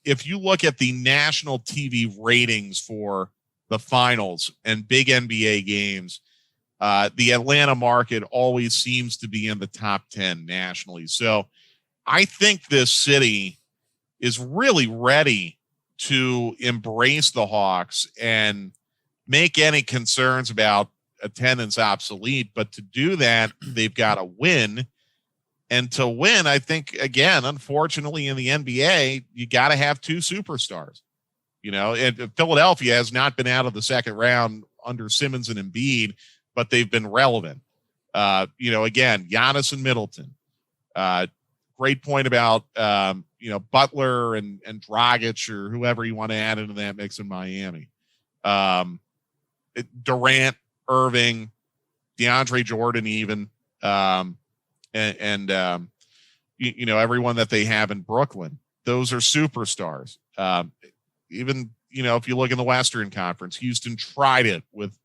If you look at the national TV ratings for the finals and big NBA games, the Atlanta market always seems to be in the top 10 nationally. So I think this city is really ready to embrace the Hawks and make any concerns about attendance obsolete. But to do that, they've got to win. And to win, I think, again, unfortunately, in the NBA, you got to have 2 superstars. And Philadelphia has not been out of the second round under Simmons and Embiid, but they've been relevant. Again, Giannis and Middleton. Great point about, Butler and Dragic or whoever you want to add into that mix in Miami. Durant, Irving, DeAndre Jordan, even, everyone that they have in Brooklyn. Those are superstars. Even, if you look in the Western Conference, Houston tried it with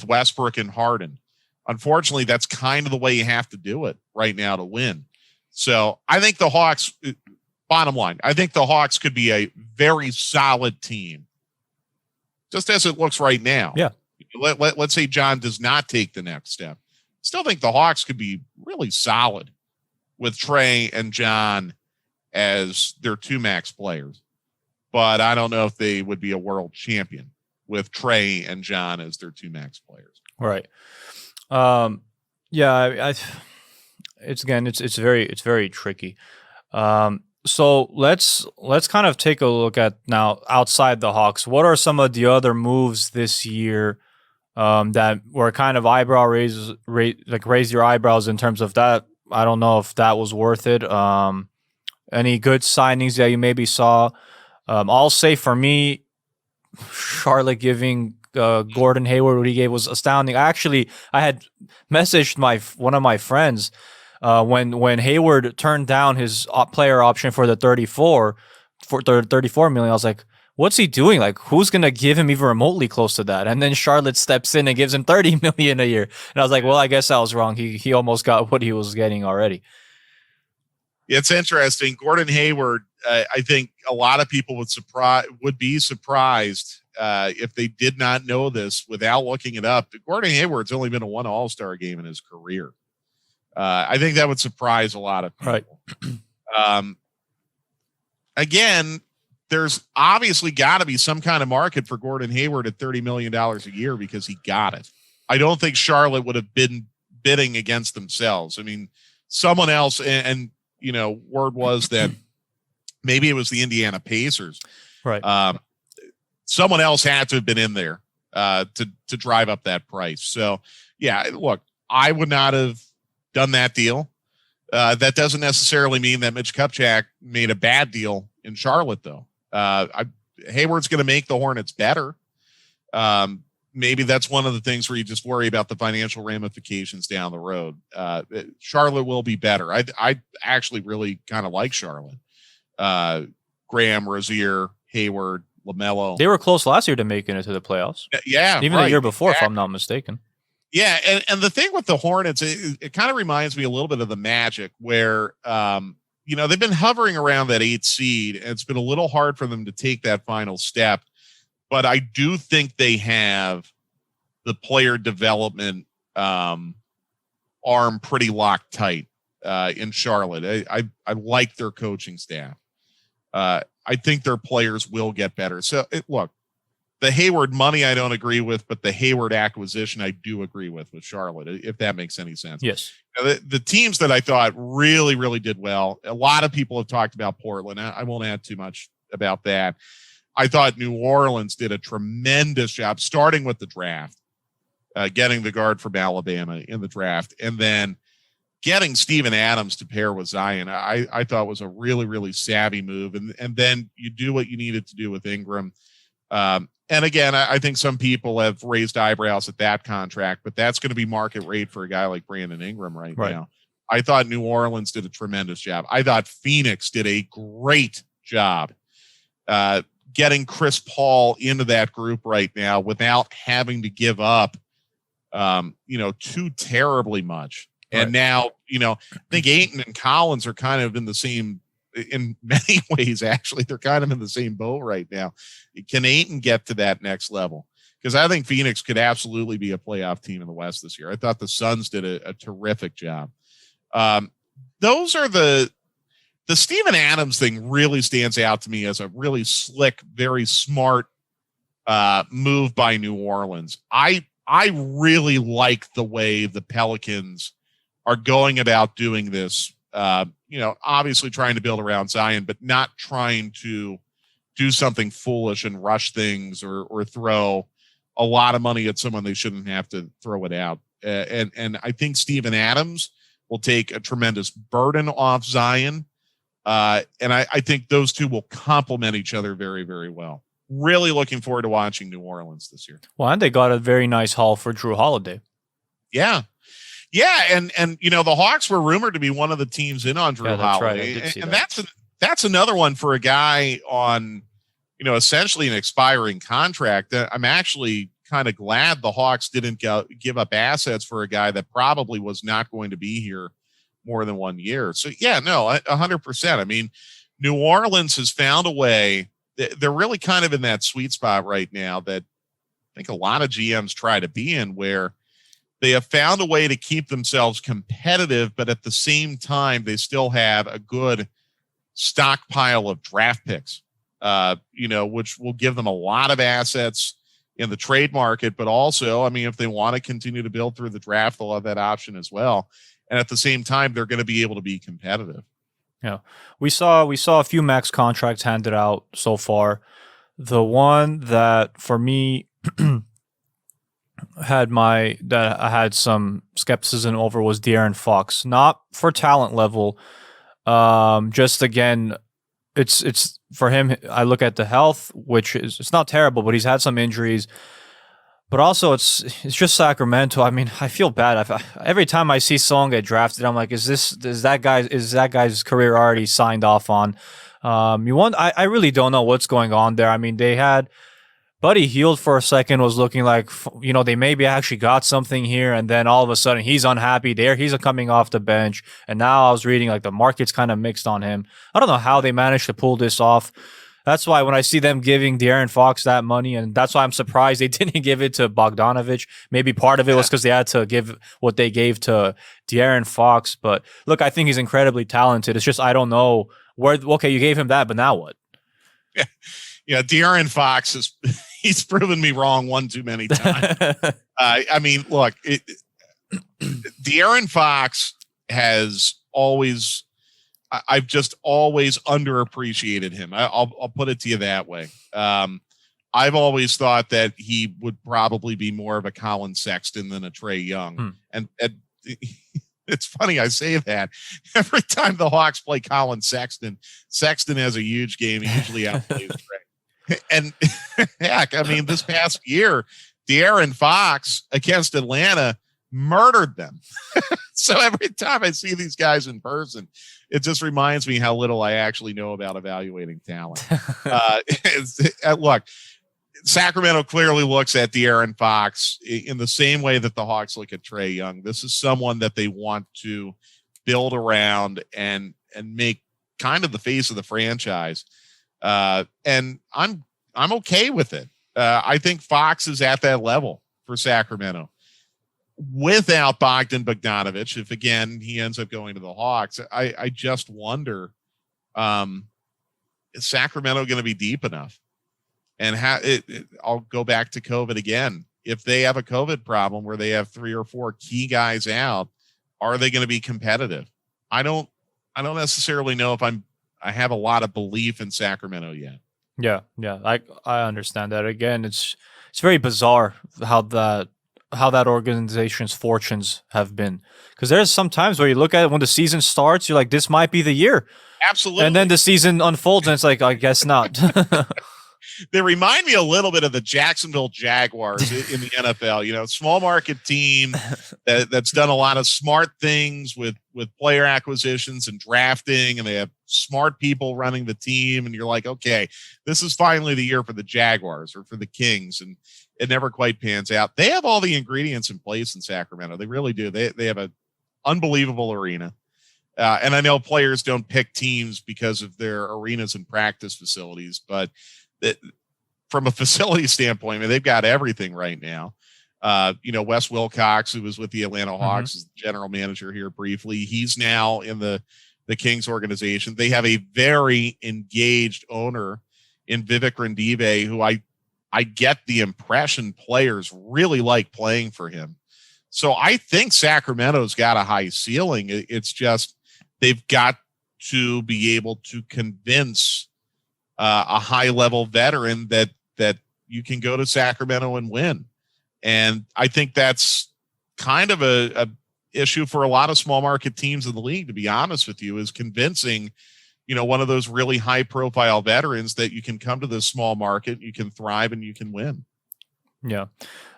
Westbrook and Harden. Unfortunately, that's kind of the way you have to do it right now to win. So I think the Hawks, bottom line, I think the Hawks could be a very solid team, just as it looks right now. Yeah. Let's say John does not take the next step. Still think the Hawks could be really solid with Trae and John as their 2 max players. But I don't know if they would be a world champion with Trae and John as their 2 max players. Right. It's very tricky. So let's kind of take a look at now outside the Hawks. What are some of the other moves this year that were kind of raise your eyebrows in terms of that? I don't know if that was worth it. Any good signings that you maybe saw? I'll say for me, Charlotte giving Gordon Hayward what he gave was astounding. I had messaged one of my friends when Hayward turned down his player option for the 34 million. I was like, what's he doing? Like, who's going to give him even remotely close to that? And then Charlotte steps in and gives him 30 million a year. And I was like, well, I guess I was wrong. He almost got what he was getting already. It's interesting. Gordon Hayward, I think a lot of people would be surprised if they did not know this without looking it up. Gordon Hayward's only been to 1 All-Star game in his career. I think that would surprise a lot of people. Right. Again, there's obviously got to be some kind of market for Gordon Hayward at $30 million a year because he got it. I don't think Charlotte would have been bidding against themselves. I mean, someone else, and word was that maybe it was the Indiana Pacers. Right. Someone else had to have been in there to drive up that price. So, yeah, look, I would not have done that deal. That doesn't necessarily mean that Mitch Kupchak made a bad deal in Charlotte, though. Hayward's going to make the Hornets better. Maybe that's one of the things where you just worry about the financial ramifications down the road. Charlotte will be better. I actually really kind of like Charlotte. Graham, Rozier, Hayward, LaMelo. They were close last year to making it to the playoffs. Yeah. Even the year before, if I'm not mistaken. Yeah. And the thing with the Hornets, it kind of reminds me a little bit of the Magic where, they've been hovering around that 8th seed, and it's been a little hard for them to take that final step. But I do think they have the player development arm pretty locked tight in Charlotte. I like their coaching staff. I think their players will get better. So look, the Hayward money I don't agree with, but the Hayward acquisition I do agree with Charlotte, if that makes any sense. Yes. The teams that I thought really, really did well, a lot of people have talked about Portland. I won't add too much about that. I thought New Orleans did a tremendous job, starting with the draft, getting the guard from Alabama in the draft, and then getting Steven Adams to pair with Zion. I thought was a really, really savvy move. And then you do what you needed to do with Ingram. And again, I think some people have raised eyebrows at that contract, but that's going to be market rate for a guy like Brandon Ingram right now. I thought New Orleans did a tremendous job. I thought Phoenix did a great job getting Chris Paul into that group right now without having to give up, too terribly much. And now, I think Ayton and Collins are kind of in the same, in many ways, actually, they're kind of in the same boat right now. Can Ayton get to that next level? Because I think Phoenix could absolutely be a playoff team in the West this year. I thought the Suns did a terrific job. Those are the Steven Adams thing really stands out to me as a really slick, very smart move by New Orleans. I really like the way the Pelicans are going about doing this. Obviously trying to build around Zion, but not trying to do something foolish and rush things or throw a lot of money at someone they shouldn't have to throw it out. And I think Steven Adams will take a tremendous burden off Zion. And I think those two will complement each other very, very well. Really looking forward to watching New Orleans this year. Well, and they got a very nice haul for Drew Holiday. Yeah. Yeah, and the Hawks were rumored to be one of the teams in on Drew Holiday, and that's another one for a guy on, essentially an expiring contract. I'm actually kind of glad the Hawks didn't give up assets for a guy that probably was not going to be here more than 1 year. So yeah, no, 100%. I mean, New Orleans has found a way. They're really kind of in that sweet spot right now that I think a lot of GMs try to be in, where they have found a way to keep themselves competitive, but at the same time, they still have a good stockpile of draft picks, which will give them a lot of assets in the trade market. But also, I mean, if they want to continue to build through the draft, they'll have that option as well. And at the same time, they're going to be able to be competitive. Yeah, we saw a few max contracts handed out so far. The one that for me that I had some skepticism over was De'Aaron Fox. Not for talent level, just again, it's for him. I look at the health, which is it's not terrible, but he's had some injuries. But also, it's just Sacramento. I mean, I feel bad. Every time I see someone get drafted, I'm like, is that guy's career already signed off on? I really don't know what's going on there. I mean, they had Buddy Hield for a second, was looking like, they maybe actually got something here, and then all of a sudden he's unhappy there. He's coming off the bench, and now I was reading like the market's kind of mixed on him. I don't know how they managed to pull this off. That's why when I see them giving De'Aaron Fox that money, and that's why I'm surprised they didn't give it to Bogdanovic. Maybe part of it was because they had to give what they gave to De'Aaron Fox. But look, I think he's incredibly talented. It's just I don't know where. Okay, you gave him that, but now what? Yeah, De'Aaron Fox he's proven me wrong one too many times. I mean, look, De'Aaron Fox has always. I've just always underappreciated him. I'll put it to you that way. I've always thought that he would probably be more of a Colin Sexton than a Trae Young. And it's funny I say that. Every time the Hawks play Colin Sexton has a huge game. He usually outplays Trae. And heck, I mean, this past year, De'Aaron Fox against Atlanta murdered them. So every time I see these guys in person, it just reminds me how little I actually know about evaluating talent. Look, Sacramento clearly looks at De'Aaron Fox in the same way that the Hawks look at Trae Young. This is someone that they want to build around and make kind of the face of the franchise. And I'm okay with it. I think Fox is at that level for Sacramento. Without Bogdan Bogdanovic, if again he ends up going to the Hawks, I just wonder is Sacramento going to be deep enough? And I'll go back to COVID again. If they have a COVID problem where they have 3 or 4 key guys out, are they going to be competitive? I don't necessarily know if I have a lot of belief in Sacramento yet. Yeah. I understand that. Again, it's very bizarre how that organization's fortunes have been. Because there's some times where you look at it when the season starts, you're like, this might be the year. Absolutely. And then the season unfolds and it's like, I guess not. They remind me a little bit of the Jacksonville Jaguars in the NFL, small market team that's done a lot of smart things with player acquisitions and drafting, and they have smart people running the team. And you're like, okay, this is finally the year for the Jaguars or for the Kings. And it never quite pans out. They have all the ingredients in place in Sacramento. They really do. They have an unbelievable arena. And I know players don't pick teams because of their arenas and practice facilities, but from a facility standpoint, I mean, they've got everything right now. Wes Wilcox, who was with the Atlanta Hawks, is the general manager here briefly. He's now in the Kings organization. They have a very engaged owner in Vivek Randive, who I get the impression players really like playing for him. So I think Sacramento's got a high ceiling. It's just they've got to be able to convince a high level veteran that you can go to Sacramento and win. And I think that's kind of a issue for a lot of small market teams in the league, to be honest with you, is convincing, one of those really high profile veterans that you can come to this small market, you can thrive, and you can win. Yeah.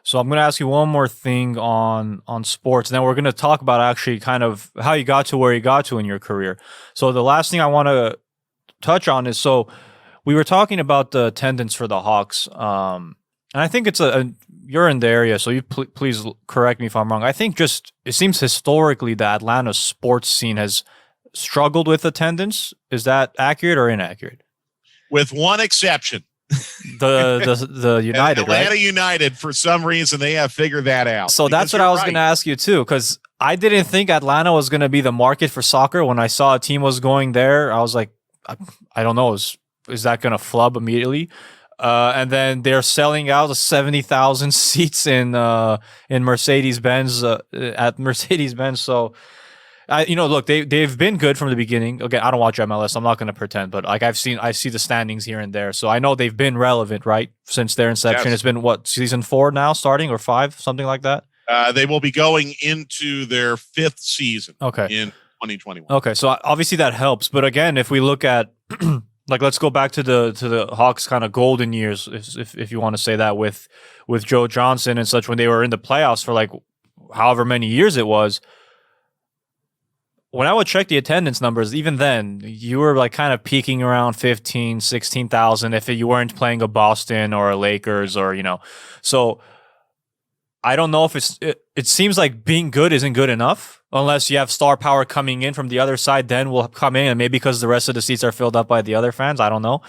So I'm going to ask you one more thing on sports, and then we're going to talk about actually kind of how you got to where you got to in your career. So the last thing I want to touch on is, so we were talking about the attendance for the Hawks, and I think it's you're in the area, so you please correct me if I'm wrong. I think just it seems historically the Atlanta sports scene has struggled with attendance. Is that accurate or inaccurate? With one exception. The United, Atlanta right? United, for some reason, they have figured that out. So that's what I was going to ask you too, because I didn't think Atlanta was going to be the market for soccer. When I saw a team was going there, I was like, I don't know, is that going to flub immediately? And then they're selling out 70,000 seats in Mercedes-Benz at Mercedes-Benz. So, look, they've been good from the beginning. Again, I don't watch MLS. I'm not going to pretend, but like I see the standings here and there. So I know they've been relevant, right? Since their inception. Yes. It's been what, season 4 now, starting, or 5, something like that. They will be going into their 5th season. Okay. In 2021. Okay, so obviously that helps. But again, if we look at like, let's go back to the Hawks kind of golden years, if you want to say that, with Joe Johnson and such, when they were in the playoffs for like however many years it was. When I would check the attendance numbers, even then, you were like kind of peaking around 15, 16,000 if you weren't playing a Boston or a Lakers or, So I don't know if it seems like being good isn't good enough unless you have star power coming in from the other side. Then we'll come in, and maybe because the rest of the seats are filled up by the other fans. I don't know.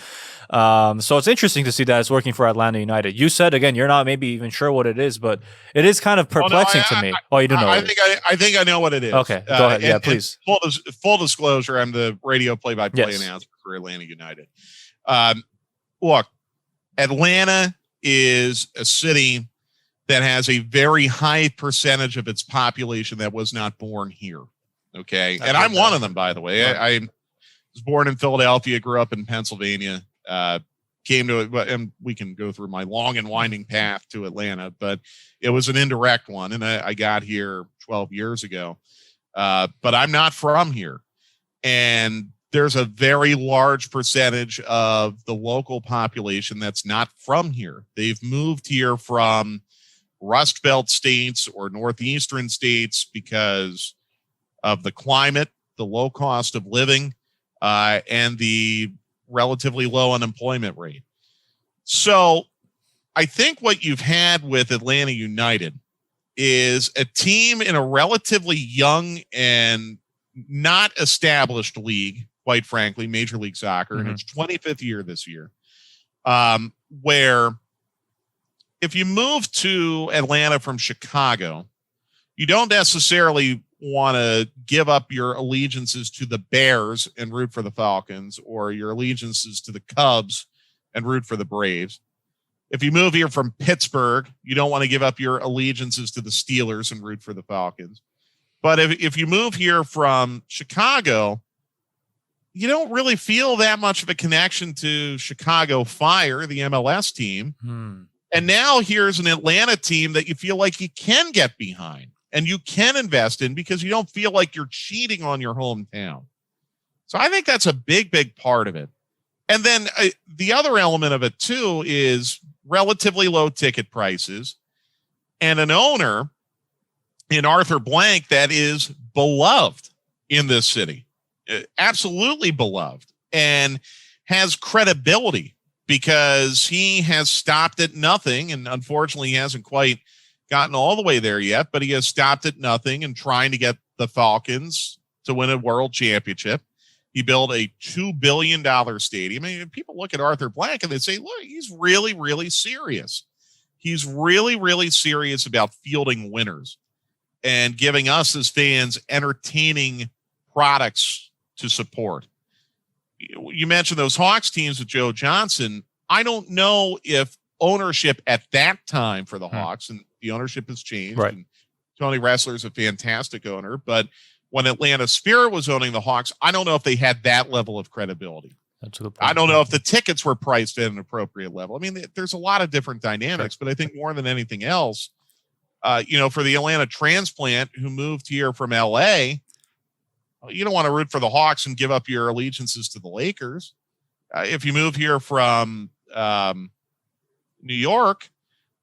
So it's interesting to see that it's working for Atlanta United. You said, again, you're not maybe even sure what it is, but it is kind of perplexing to me. You do know. I think I know what it is. Okay, go ahead. Yeah, please. Full disclosure, I'm the radio play-by-play announcer for Atlanta United. Look, Atlanta is a city that has a very high percentage of its population that was not born here. Okay. And I'm one of them, by the way. I was born in Philadelphia, grew up in Pennsylvania, came to it, and we can go through my long and winding path to Atlanta, but it was an indirect one. And I got here 12 years ago. But I'm not from here. And there's a very large percentage of the local population that's not from here. They've moved here from Rust Belt states or northeastern states because of the climate, the low cost of living, and the relatively low unemployment rate. So I think what you've had with Atlanta United is a team in a relatively young and not established league, quite frankly, Major League Soccer, in its 25th year this year, where if you move to Atlanta from Chicago, you don't necessarily want to give up your allegiances to the Bears and root for the Falcons, or your allegiances to the Cubs and root for the Braves. If you move here from Pittsburgh, you don't want to give up your allegiances to the Steelers and root for the Falcons. But if you move here from Chicago, you don't really feel that much of a connection to Chicago Fire, the MLS team. And now here's an Atlanta team that you feel like you can get behind and you can invest in because you don't feel like you're cheating on your hometown. So I think that's a big, big part of it. And then the other element of it too is relatively low ticket prices and an owner in Arthur Blank that is beloved in this city, absolutely beloved, and has credibility because he has stopped at nothing. And unfortunately, he hasn't quite gotten all the way there yet, but he has stopped at nothing and trying to get the Falcons to win a world championship. He built a $2 billion stadium. I mean, people look at Arthur Blank and they say, look, he's really, really serious. He's really, really serious about fielding winners and giving us as fans entertaining products to support. You mentioned those Hawks teams with Joe Johnson. I don't know if ownership at that time for the Hawks, and the ownership has changed. Right. And Tony Ressler's a fantastic owner, but when Atlanta Spirit was owning the Hawks, I don't know if they had that level of credibility. That's a good point. I don't know if the tickets were priced at an appropriate level. I mean, there's a lot of different dynamics, but I think more than anything else, for the Atlanta transplant who moved here from LA, you don't want to root for the Hawks and give up your allegiances to the Lakers. If you move here from New York,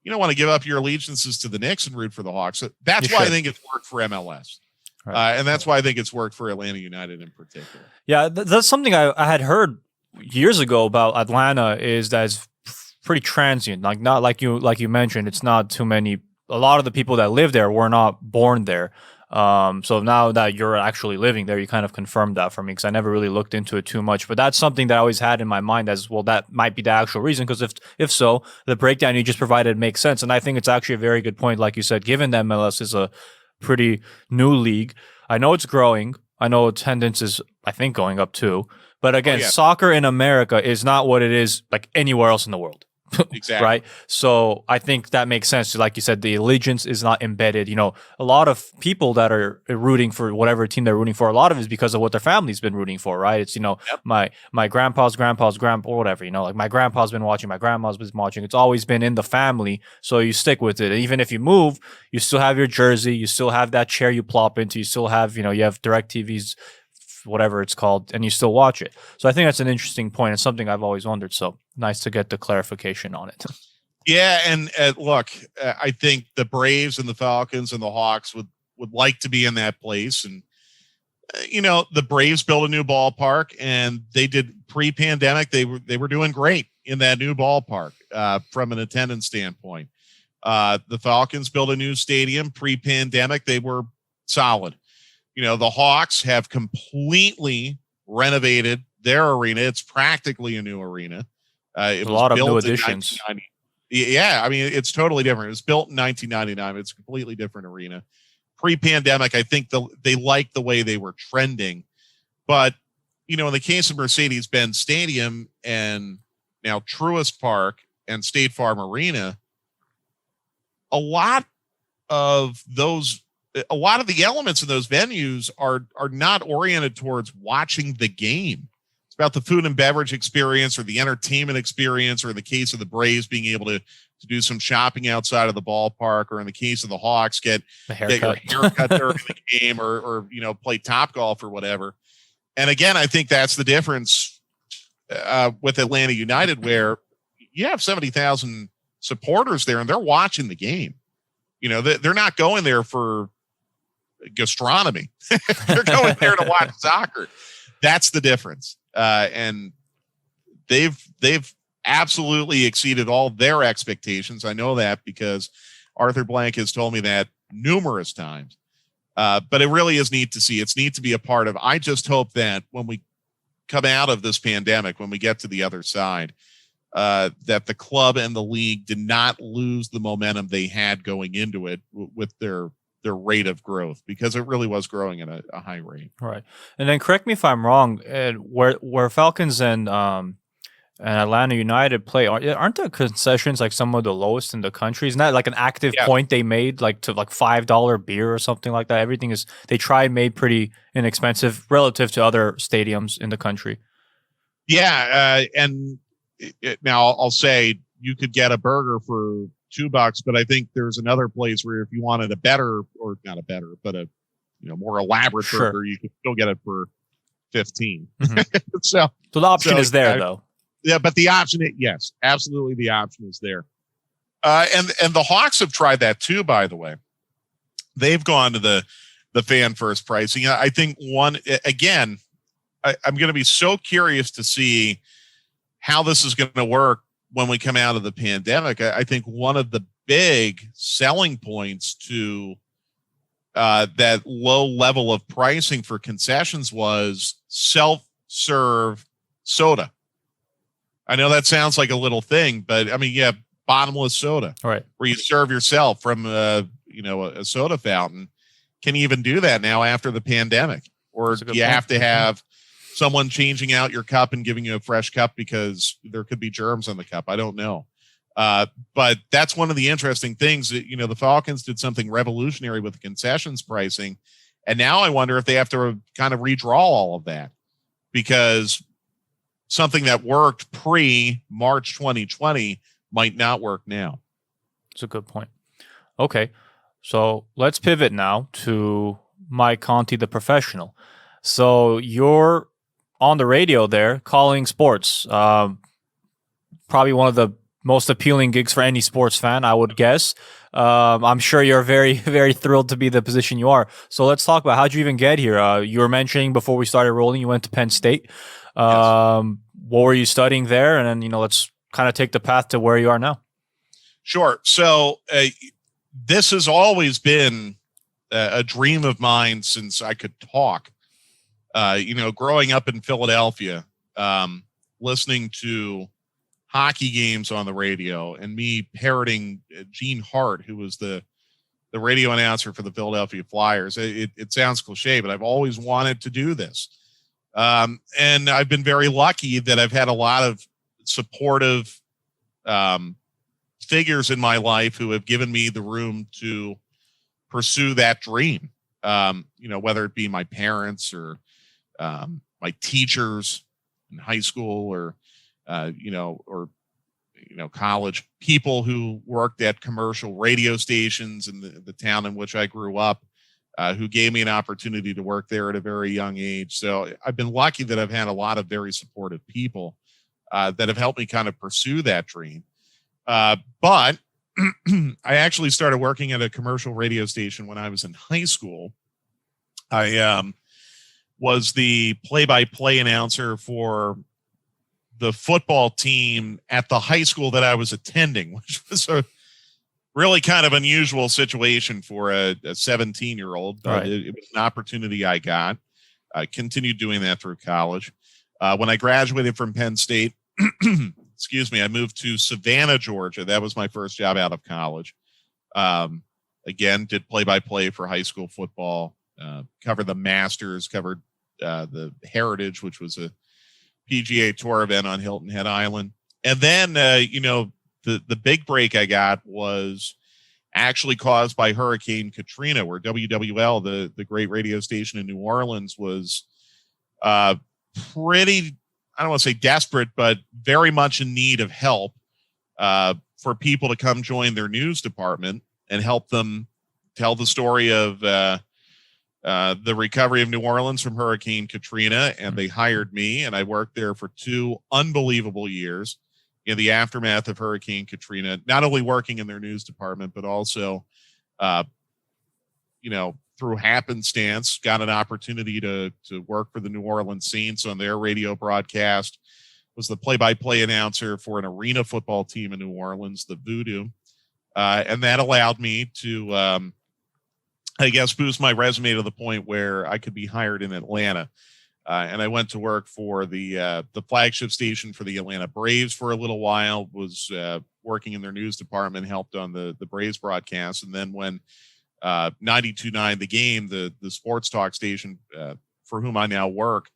you don't want to give up your allegiances to the Knicks and root for the Hawks. So that's why I think it's worked for MLS. Right. And that's why I think it's worked for Atlanta United in particular. Yeah, that's something I had heard years ago about Atlanta, is that it's pretty transient. Like, not like you mentioned, it's not too many. A lot of the people that live there were not born there. So now that you're actually living there, you kind of confirmed that for me, because I never really looked into it too much. But that's something that I always had in my mind as well. That might be the actual reason, because if so, the breakdown you just provided makes sense. And I think it's actually a very good point, like you said, given that MLS is a pretty new league. I know it's growing. I know attendance is, I think, going up too. But again, soccer in America is not what it is like anywhere else in the world. Exactly. Right. So I think that makes sense. Like you said, the allegiance is not embedded. You know, a lot of people that are rooting for whatever team they're rooting for, a lot of it is because of what their family's been rooting for. Right. It's, my grandpa's grandpa or whatever, like my grandpa's been watching, my grandma's been watching. It's always been in the family. So you stick with it. And even if you move, you still have your jersey. You still have that chair you plop into. You still have, you have DirecTV's, whatever it's called, and you still watch it. So I think that's an interesting point. It's something I've always wondered. So nice to get the clarification on it. Yeah, and look, I think the Braves and the Falcons and the Hawks would like to be in that place. And the Braves built a new ballpark, and they did pre-pandemic. They were doing great in that new ballpark from an attendance standpoint. The Falcons built a new stadium pre-pandemic. They were solid. The Hawks have completely renovated their arena. It's practically a new arena. It was a lot of built new additions. Yeah, I mean, it's totally different. It was built in 1999. It's a completely different arena. Pre-pandemic, I think they liked the way they were trending. But, in the case of Mercedes-Benz Stadium and now Truist Park and State Farm Arena, a lot of the elements in those venues are not oriented towards watching the game. It's about the food and beverage experience or the entertainment experience, or in the case of the Braves, being able to do some shopping outside of the ballpark, or in the case of the Hawks, get your haircut during the game, or play Topgolf or whatever. And again, I think that's the difference with Atlanta United, where you have 70,000 supporters there and they're watching the game. They're not going there for gastronomy. They're going there to watch soccer. That's the difference. And they've absolutely exceeded all their expectations. I know that because Arthur Blank has told me that numerous times. But it really is neat to see. It's neat to be a part of. I just hope that when we come out of this pandemic, when we get to the other side, that the club and the league did not lose the momentum they had going into it with their their rate of growth, because it really was growing at a high rate. Right. And then correct me if I'm wrong, where Falcons and Atlanta United play, aren't the concessions like some of the lowest in the country? Isn't that like an active point they made, like to like $5 beer or something like that? Everything is, they tried, made pretty inexpensive relative to other stadiums in the country. Yeah. And now I'll say you could get a burger for $2, but I think there's another place where if you wanted a better, or not a better, but a, more elaborate burger, you could still get it for 15. Mm-hmm. so the option is there though. Yeah, but the option, yes, absolutely, the option is there. And the Hawks have tried that too, by the way. They've gone to the fan first pricing. I think I'm going to be so curious to see how this is going to work when we come out of the pandemic. I think one of the big selling points to that low level of pricing for concessions was self-serve soda. I know that sounds like a little thing, but I mean, yeah, bottomless soda, right, where you serve yourself from a soda fountain. Can you even do that now after the pandemic? Or do you have to have someone changing out your cup and giving you a fresh cup because there could be germs on the cup? I don't know. But that's one of the interesting things that, the Falcons did something revolutionary with the concessions pricing. And now I wonder if they have to kind of redraw all of that, because something that worked pre-March 2020 might not work now. That's a good point. Okay, so let's pivot now to Mike Conti, the professional. So you're on the radio there calling sports. Probably one of the most appealing gigs for any sports fan, I would guess. I'm sure you're very, very thrilled to be the position you are. So let's talk about, how'd you even get here? You were mentioning before we started rolling, you went to Penn State. Yes. What were you studying there? And then, let's kind of take the path to where you are now. Sure. So this has always been a dream of mine since I could talk. Growing up in Philadelphia, listening to hockey games on the radio and me parroting Gene Hart, who was the radio announcer for the Philadelphia Flyers. It sounds cliche, but I've always wanted to do this. And I've been very lucky that I've had a lot of supportive figures in my life who have given me the room to pursue that dream. Whether it be my parents or my teachers in high school, or college, people who worked at commercial radio stations in the town in which I grew up, who gave me an opportunity to work there at a very young age. So I've been lucky that I've had a lot of very supportive people that have helped me kind of pursue that dream. But I actually started working at a commercial radio station when I was in high school. I was the play-by-play announcer for the football team at the high school that I was attending, which was a really kind of unusual situation for a 17-year-old. Right. It was an opportunity I got. I continued doing that through college. When I graduated from Penn State, I moved to Savannah, Georgia. That was my first job out of college. Again, did play-by-play for high school football, covered the Masters, covered the Heritage, which was a PGA Tour event on Hilton Head Island. And then, the big break I got was actually caused by Hurricane Katrina, where WWL, the great radio station in New Orleans, was pretty, I don't want to say desperate, but very much in need of help for people to come join their news department and help them tell the story of the recovery of New Orleans from Hurricane Katrina. And they hired me, and I worked there for 2 unbelievable years in the aftermath of Hurricane Katrina, not only working in their news department, but also, through happenstance, got an opportunity to work for the New Orleans Saints on their radio broadcast, was the play-by-play announcer for an arena football team in New Orleans, the Voodoo. And that allowed me to, boost my resume to the point where I could be hired in Atlanta. And I went to work for the flagship station for the Atlanta Braves for a little while, was working in their news department, helped on the Braves broadcast. And then when 92.9 The Game, the sports talk station for whom I now work,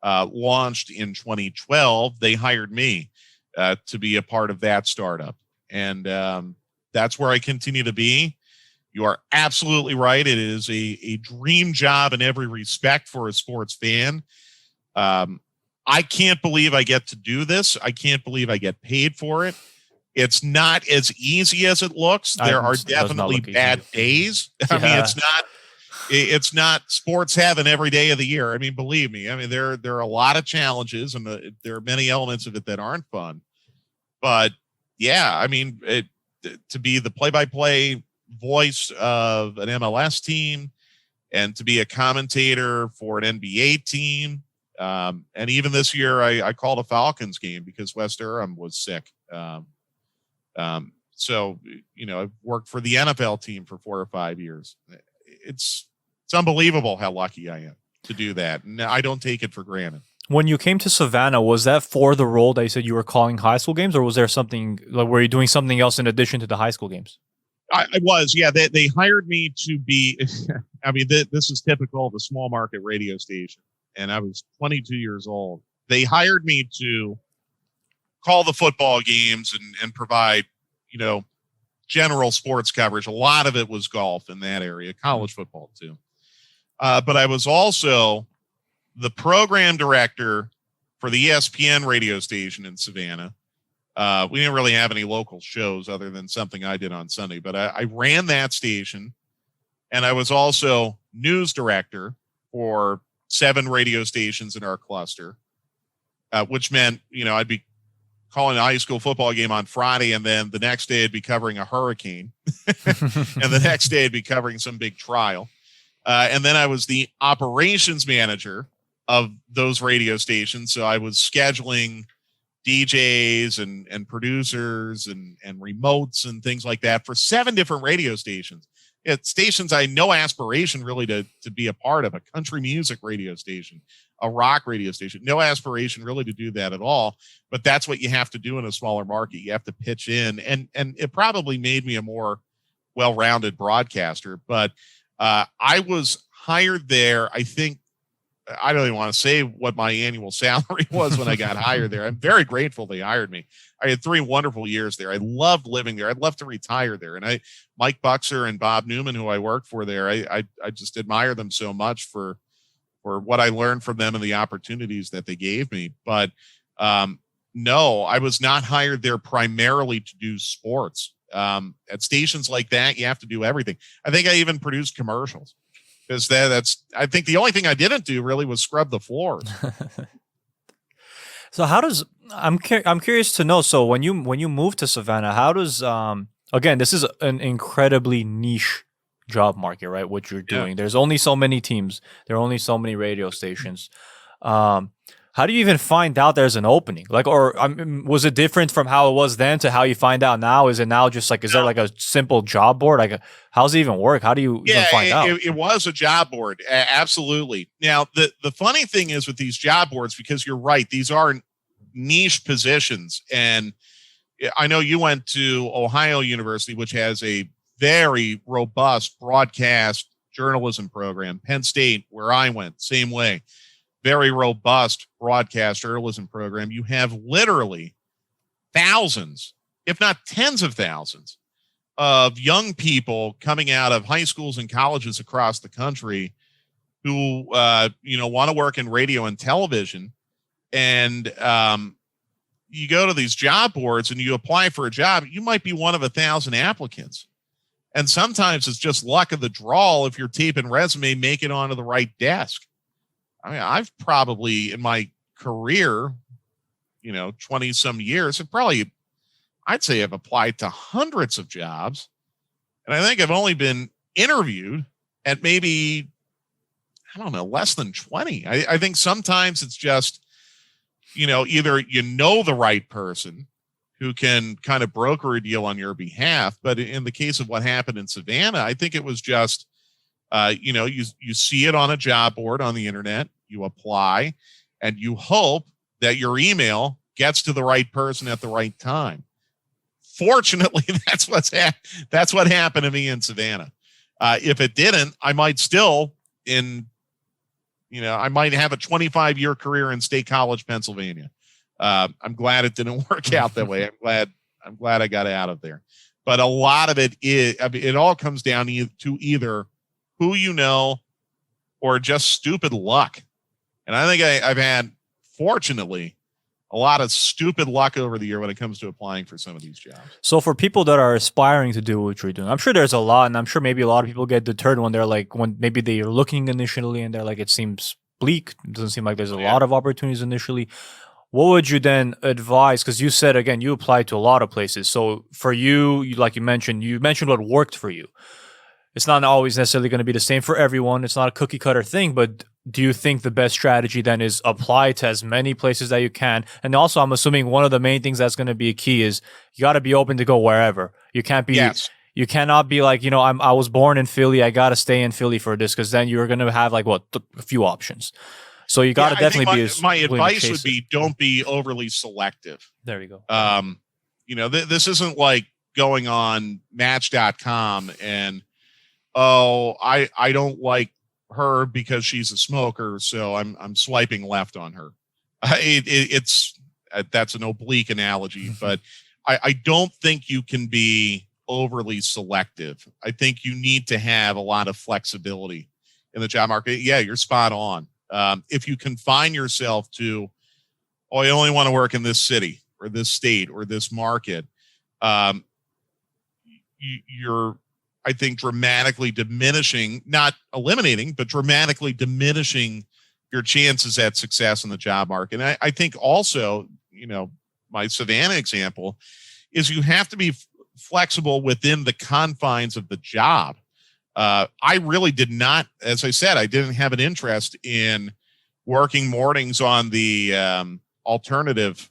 launched in 2012. They hired me to be a part of that startup. And that's where I continue to be. You are absolutely right. It is a dream job in every respect for a sports fan. I can't believe I get to do this. I can't believe I get paid for it. It's not as easy as it looks. There are definitely bad days. I mean, it's not sports heaven every day of the year. I mean, believe me. I mean, there are a lot of challenges, and there are many elements of it that aren't fun. But yeah, I mean, to be the play-by-play voice of an MLS team, and to be a commentator for an NBA team, and even this year, I called a Falcons game because West Durham was sick. So, you know, I've worked for the NFL team for 4 or 5 years. It's unbelievable how lucky I am to do that. And I don't take it for granted. When you came to Savannah, was that for the role that you said you were calling high school games, or was there something like, were you doing something else in addition to the high school games? I was, yeah. They hired me to be, I mean, this is typical of a small market radio station. And I was 22 years old. They hired me to call the football games and provide, you know, general sports coverage. A lot of it was golf in that area, college football too. But I was also the program director for the ESPN radio station in Savannah. We didn't really have any local shows other than something I did on Sunday, but I ran that station, and I was also news director for 7 radio stations in our cluster, which meant, you know, I'd be calling a high school football game on Friday, and then the next day I'd be covering a hurricane, and the next day I'd be covering some big trial. And then I was the operations manager of those radio stations. So I was scheduling DJs and producers and remotes and things like that for 7 different radio stations. It's stations I had no aspiration really to be a part of. A country music radio station, a rock radio station, no aspiration really to do that at all. But that's what you have to do in a smaller market. You have to pitch in, and it probably made me a more well-rounded broadcaster. But I was hired there. I think, I don't even want to say what my annual salary was when I got hired there. I'm very grateful they hired me. I had 3 wonderful years there. I loved living there. I'd love to retire there. And Mike Buxer and Bob Newman, who I worked for there, I just admire them so much for what I learned from them and the opportunities that they gave me. But no, I was not hired there primarily to do sports. At stations like that, you have to do everything. I think I even produced commercials. Because that's, I think the only thing I didn't do really was scrub the floors. So how does, I'm curious to know, so when you moved to Savannah, how does, again, this is an incredibly niche job market, right? What you're doing. Yeah. There's only so many teams. There are only so many radio stations. How do you even find out there's an opening? Like, or was it different from how it was then to how you find out now? Is it now just like, is there like a simple job board? Like, how's it even work? How do you even find out? It was a job board. Absolutely. Now, the funny thing is with these job boards, because you're right, these are niche positions. And I know you went to Ohio University, which has a very robust broadcast journalism program. Penn State, where I went, same way. Very robust broadcast journalism program. You have literally thousands, if not tens of thousands, of young people coming out of high schools and colleges across the country who, want to work in radio and television. And you go to these job boards and you apply for a job. You might be one of 1,000 applicants. And sometimes it's just luck of the draw if your tape and resume make it onto the right desk. I mean, I've probably in my career, 20 some years, I'd say I've applied to hundreds of jobs. And I think I've only been interviewed at maybe, less than 20. I think sometimes it's just, either the right person who can kind of broker a deal on your behalf. But in the case of what happened in Savannah, I think it was just, you see it on a job board on the internet, you apply, and you hope that your email gets to the right person at the right time. Fortunately, that's what happened to me in Savannah. If it didn't, I might still I might have a 25-year career in State College, Pennsylvania. I'm glad it didn't work out that way. I'm glad I got out of there. But a lot of it is, it all comes down to either who you know or just stupid luck. And I think I've had, fortunately, a lot of stupid luck over the year when it comes to applying for some of these jobs. So for people that are aspiring to do what you're doing, I'm sure there's a lot, and I'm sure maybe a lot of people get deterred when when maybe they're looking initially and they're like, it seems bleak. It doesn't seem like there's a lot of opportunities initially. What would you then advise? Because you said, again, you applied to a lot of places. So for you, like you mentioned what worked for you. It's not always necessarily going to be the same for everyone. It's not a cookie cutter thing, but do you think the best strategy then is apply to as many places that you can? And also, I'm assuming one of the main things that's going to be a key is you got to be open to go wherever. You can't be, you cannot be like, I was born in Philly. I got to stay in Philly for this, because then you're going to have a few options. So you got to definitely my advice would be, don't be overly selective. There you go. This isn't like going on Match.com and, I don't like her because she's a smoker, so I'm swiping left on her. That's an oblique analogy, but I don't think you can be overly selective. I think you need to have a lot of flexibility in the job market. Yeah, you're spot on. If you confine yourself to, I only want to work in this city or this state or this market, you're, I think, dramatically diminishing, not eliminating, but dramatically diminishing your chances at success in the job market. And I think also, my Savannah example is you have to be flexible within the confines of the job. I really did not, as I said, I didn't have an interest in working mornings on the alternative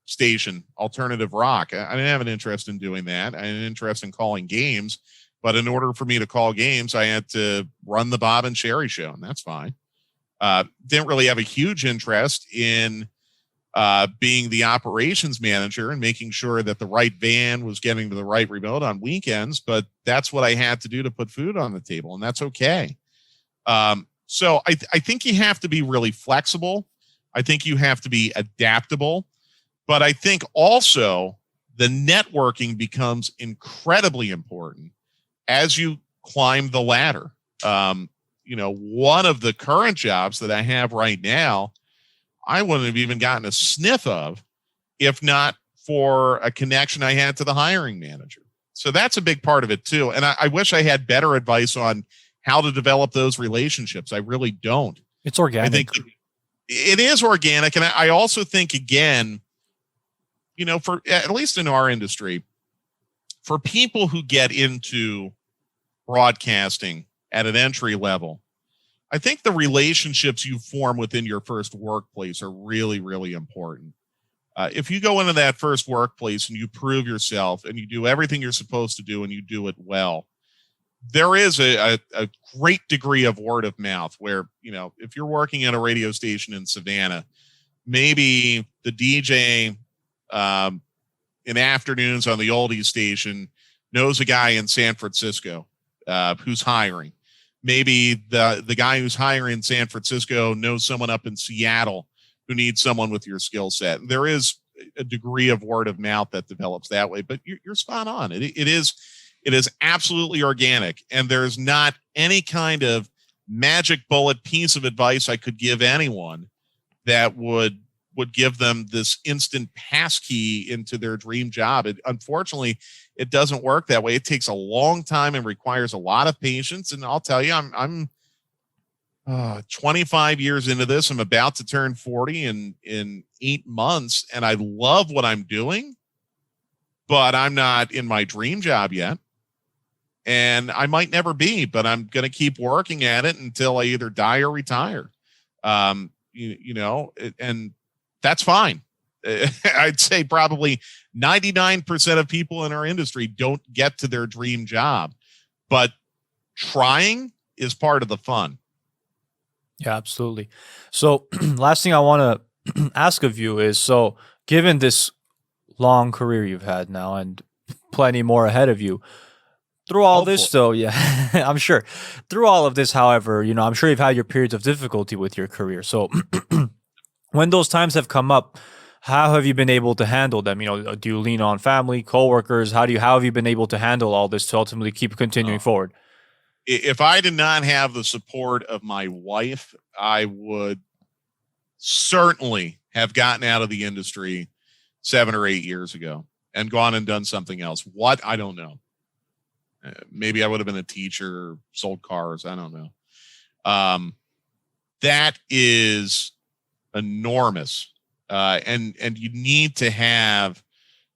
station, Alternative Rock. I didn't have an interest in doing that. I had an interest in calling games. But in order for me to call games, I had to run the Bob and Sherry show, and that's fine. Didn't really have a huge interest in being the operations manager and making sure that the right van was getting to the right remote on weekends, but that's what I had to do to put food on the table, and that's okay. So I think you have to be really flexible. I think you have to be adaptable, but I think also the networking becomes incredibly important as you climb the ladder. One of the current jobs that I have right now, I wouldn't have even gotten a sniff of if not for a connection I had to the hiring manager. So that's a big part of it too. And I wish I had better advice on how to develop those relationships. I really don't. It's organic. I think it is organic. And I also think, again, for at least in our industry, for people who get into broadcasting at an entry level, I think the relationships you form within your first workplace are really, really important. If you go into that first workplace and you prove yourself and you do everything you're supposed to do and you do it well, there is a great degree of word of mouth where, if you're working at a radio station in Savannah, maybe the DJ in afternoons on the oldies station knows a guy in San Francisco who's hiring. Maybe the guy who's hiring in San Francisco knows someone up in Seattle who needs someone with your skill set. There is a degree of word of mouth that develops that way, but you're spot on. It is absolutely organic, and there's not any kind of magic bullet piece of advice I could give anyone that would give them this instant passkey into their dream job. Unfortunately, it doesn't work that way. It takes a long time and requires a lot of patience. And I'll tell you, I'm 25 years into this. I'm about to turn 40 in 8 months, and I love what I'm doing, but I'm not in my dream job yet. And I might never be, but I'm going to keep working at it until I either die or retire. And that's fine. I'd say probably 99% of people in our industry don't get to their dream job, but trying is part of the fun. Yeah, absolutely. So last thing I want to ask of you is, so given this long career you've had now and plenty more ahead of you, Through all Hopefully. this, though, yeah, I'm sure. Through all of this, however, I'm sure you've had your periods of difficulty with your career. So when those times have come up, how have you been able to handle them? Do you lean on family, coworkers? How have you been able to handle all this to ultimately keep continuing forward? If I did not have the support of my wife, I would certainly have gotten out of the industry 7 or 8 years ago and gone and done something else. What? I don't know. Maybe I would have been a teacher, sold cars. I don't know. That is enormous. And you need to have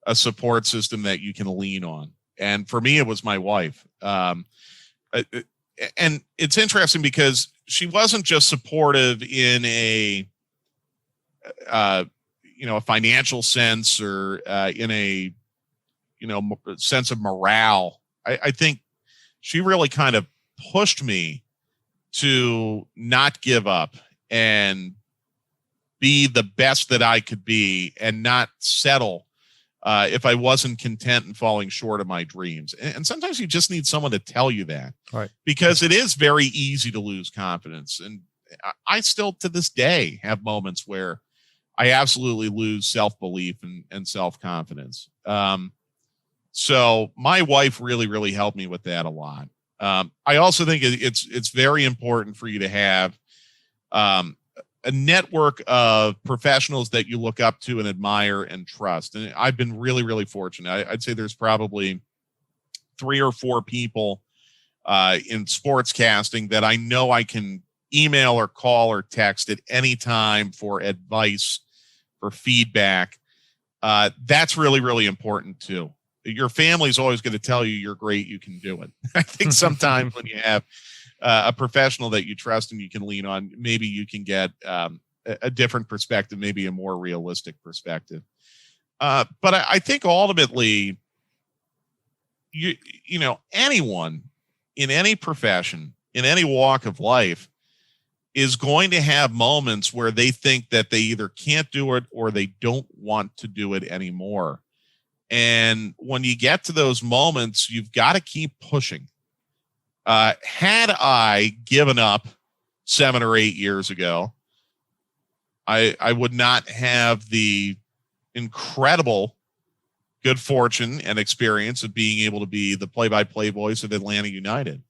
a support system that you can lean on. And for me, it was my wife. And it's interesting because she wasn't just supportive in a financial sense or in a sense of morale. I think she really kind of pushed me to not give up and be the best that I could be and not settle if I wasn't content and falling short of my dreams. And sometimes you just need someone to tell you that, right? Because it is very easy to lose confidence. And I still to this day have moments where I absolutely lose self-belief and self-confidence. So my wife really, really helped me with that a lot. I also think it's very important for you to have a network of professionals that you look up to and admire and trust. And I've been really, really fortunate. I'd say there's probably 3 or 4 people in sportscasting that I know I can email or call or text at any time for advice, for feedback. That's really, really important too. Your family's always going to tell you you're great, you can do it. I think sometimes when you have a professional that you trust and you can lean on, maybe you can get a different perspective, maybe a more realistic perspective. But I think ultimately, anyone in any profession, in any walk of life, is going to have moments where they think that they either can't do it or they don't want to do it anymore. And when you get to those moments, you've got to keep pushing. Had I given up 7 or 8 years ago, I would not have the incredible good fortune and experience of being able to be the play-by-play voice of Atlanta United.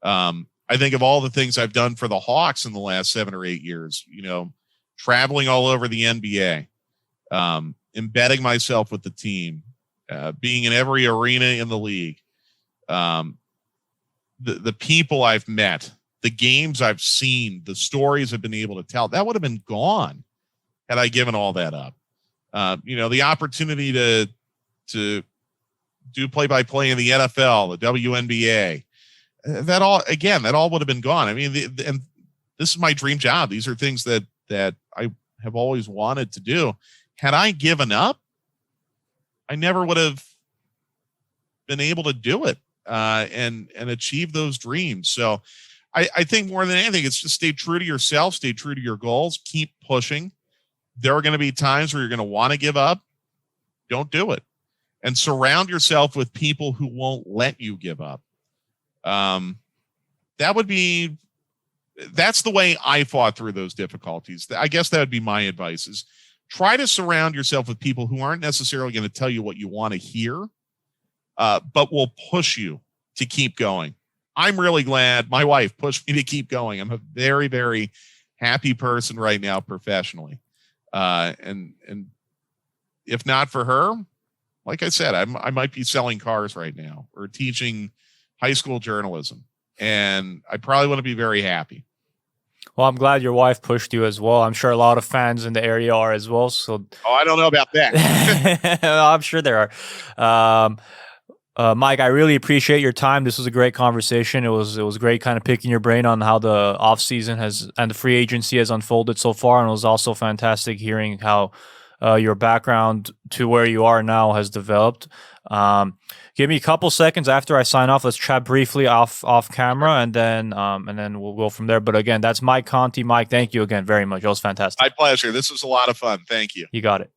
I think of all the things I've done for the Hawks in the last 7 or 8 years, traveling all over the NBA, embedding myself with the team, being in every arena in the league, the people I've met, the games I've seen, the stories I've been able to tell, that would have been gone had I given all that up. The opportunity to do play-by-play in the NFL, the WNBA, that all would have been gone. I mean, and this is my dream job. These are things that I have always wanted to do. Had I given up, I never would have been able to do it and achieve those dreams. So I think more than anything, it's just stay true to yourself, stay true to your goals, keep pushing. There are going to be times where you're going to want to give up. Don't do it. And surround yourself with people who won't let you give up. That's the way I fought through those difficulties. I guess that would be my advice, is try to surround yourself with people who aren't necessarily going to tell you what you want to hear, but will push you to keep going. I'm really glad my wife pushed me to keep going. I'm a very, very happy person right now professionally. And if not for her, like I said, I might be selling cars right now or teaching high school journalism, and I probably want to be very happy. Well, I'm glad your wife pushed you as well. I'm sure a lot of fans in the area are as well. So, I don't know about that. I'm sure there are. Mike, I really appreciate your time. This was a great conversation. It was great kind of picking your brain on how the offseason has and the free agency has unfolded so far. And it was also fantastic hearing how your background to where you are now has developed. Give me a couple seconds after I sign off. Let's chat briefly off camera, and then we'll go from there. But again, that's Mike Conti. Mike, thank you again very much. It was fantastic. My pleasure. This was a lot of fun. Thank you. You got it.